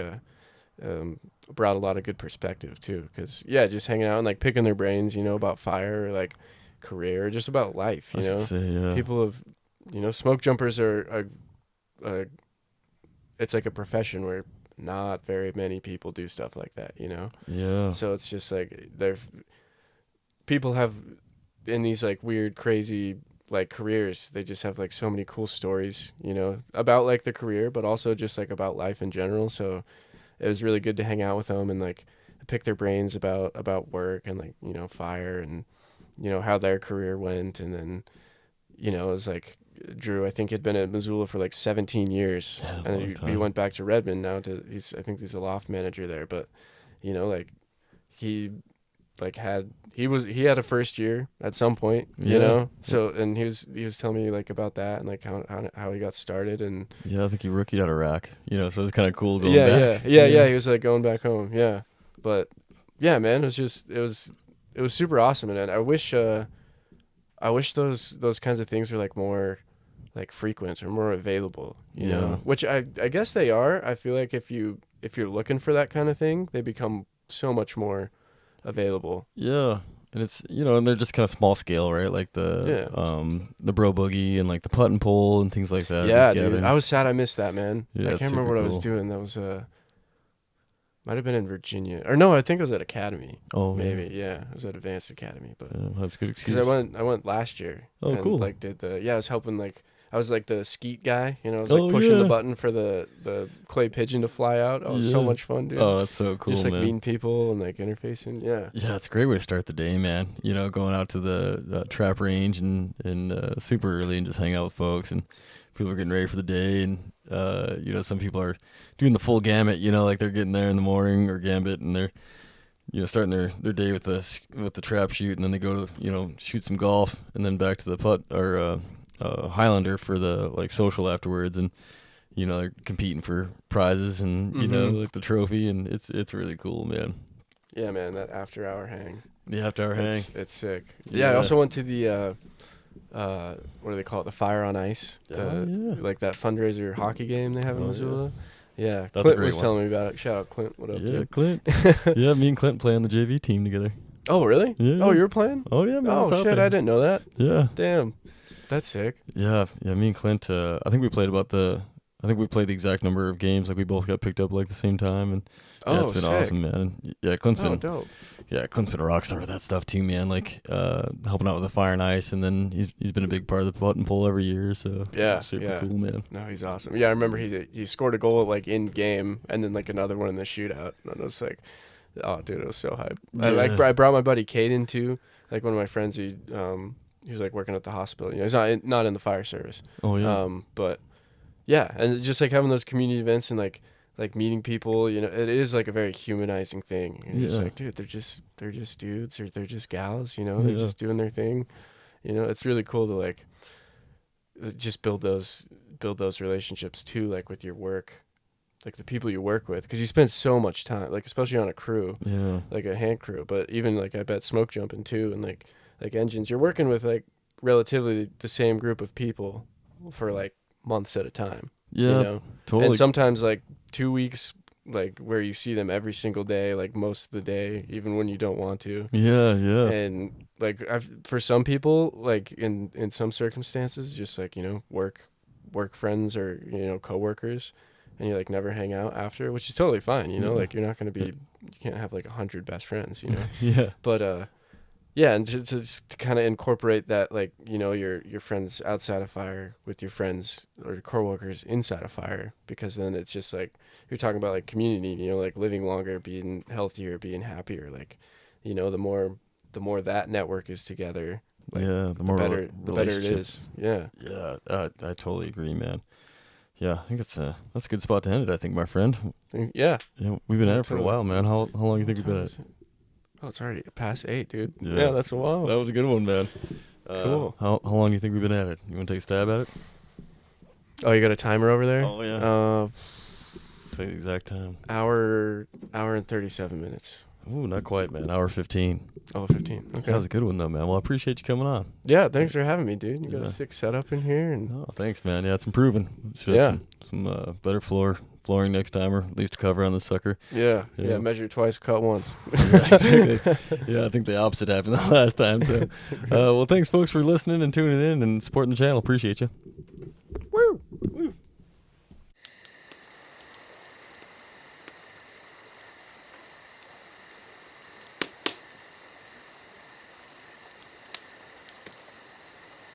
brought a lot of good perspective too, because just hanging out and like picking their brains, you know, about fire, or like career, or just about life, you know. People have, you know, smoke jumpers are it's like a profession where not very many people do stuff like that, you know. So it's just like people have in these like weird, crazy like careers, they just have like so many cool stories, you know, about like the career, but also just like about life in general. So it was really good to hang out with them and like pick their brains about work and like, you know, fire, and you know how their career went. And then, you know, it was like Drew, I think, had been at Missoula for like 17 years, and then he went back to Redmond now I think he's a loft manager there. But you know, like he had a first year at some point, you know. So and he was telling me like about that, and like how he got started. And I think he rookied out of Iraq, you know, so it was kind of cool going back. He was like going back home. But yeah, man, it was super awesome. And I wish those kinds of things were like more like frequent or more available, you know, which I guess they are. I feel like if you're looking for that kind of thing, they become so much more available. And it's, you know, and they're just kind of small scale, right? Like the bro boogie and like the putt and pull and things like that. Dude, I was sad I missed that, man. I can't remember what I was doing. That was might have been in Virginia, or no, I think it was at Academy. Oh, maybe it was at Advanced Academy. But that's a good excuse. Because I went last year. Oh, cool. Like I was helping, like I was like the skeet guy, you know. I was like pushing the button for the clay pigeon to fly out. Oh, it was so much fun, dude. Oh, that's so cool, just like man. meeting people and like interfacing. Yeah, it's a great way to start the day, man. You know, going out to the trap range and super early and just hang out with folks, and people are getting ready for the day. And you know, some people are doing the full gamut, you know, like they're getting there in the morning, or gambit, and they're, you know, starting their day with the trap shoot, and then they go to, you know, shoot some golf, and then back to the putt or Highlander for the like social afterwards. And you know, they're competing for prizes and you know, like the trophy, and it's really cool, man. Yeah, man, that after hour hang. The after hour hang. It's sick. Yeah, I also went to the what do they call it? The Fire on Ice. Like that fundraiser hockey game they have in Missoula. Yeah, that's Clint a great was one. telling me about it. Shout out Clint. What up, dude? Clint. Me and Clint play on the JV team together. Oh, really? Yeah. Oh, you were playing? Oh, yeah, man. Oh, shit, I didn't know that. Yeah. Damn. That's sick. Yeah, me and Clint, I think we played the exact number of games. Like we both got picked up like the same time, and it's been awesome, man. And, Clint's been dope. Yeah, Clint's been a rock star with that stuff too, man. Like helping out with the fire and ice, and then he's been a big part of the putt and pull every year. So super cool, man. No, he's awesome. Yeah, I remember he scored a goal like in game, and then like another one in the shootout. And I was like, oh, dude, it was so hype. Yeah. I brought my buddy Caden too. Like one of my friends, he was like working at the hospital. You know, he's not in the fire service. Oh yeah. But yeah, and just like having those community events and like meeting people, you know, it is like a very humanizing thing. You're just like, dude, they're just dudes, or they're just gals, you know, they're just doing their thing. You know, it's really cool to like just build those relationships too, like with your work, like the people you work with, because you spend so much time, like especially on a crew, like a hand crew, but even like I bet smoke jumping too, and like engines, you're working with like relatively the same group of people for like months at a time. Yeah, you know? totally. And sometimes like 2 weeks, like where you see them every single day, like most of the day, even when you don't want to. Yeah. And like for some people, like in some circumstances, just like, you know, work friends or, you know, coworkers, and you like never hang out after, which is totally fine. You know, like you're not going to be, you can't have like 100 best friends, you know? Yeah. But Yeah, and to just kind of incorporate that, like, you know, your friends outside of fire with your friends or your coworkers inside of fire, because then it's just like you're talking about like community, you know, like living longer, being healthier, being happier, like, you know, the more that network is together, like, the more the better it is. Yeah. Yeah, I totally agree, man. Yeah, I think that's a good spot to end it, I think, my friend. Yeah. Yeah, we've been at it for a while, man. How long do you think we've been at it? Oh, it's already past 8, dude. Yeah, that's a while. That was a good one, man. Cool. How long do you think we've been at it? You want to take a stab at it? Oh, you got a timer over there? Oh, yeah. Say the exact time. Hour and 37 minutes. Ooh, not quite, man. Hour 15. Oh, 15. Okay. That was a good one, though, man. Well, I appreciate you coming on. Yeah, thanks for having me, dude. You got a sick setup in here. And oh, thanks, man. Yeah, it's improving. Should have some better flooring next time, or at least a cover on this sucker. Yeah. Measure twice, cut once. Yeah, exactly. Yeah, I think the opposite happened the last time. So, well, thanks, folks, for listening and tuning in and supporting the channel. Appreciate you.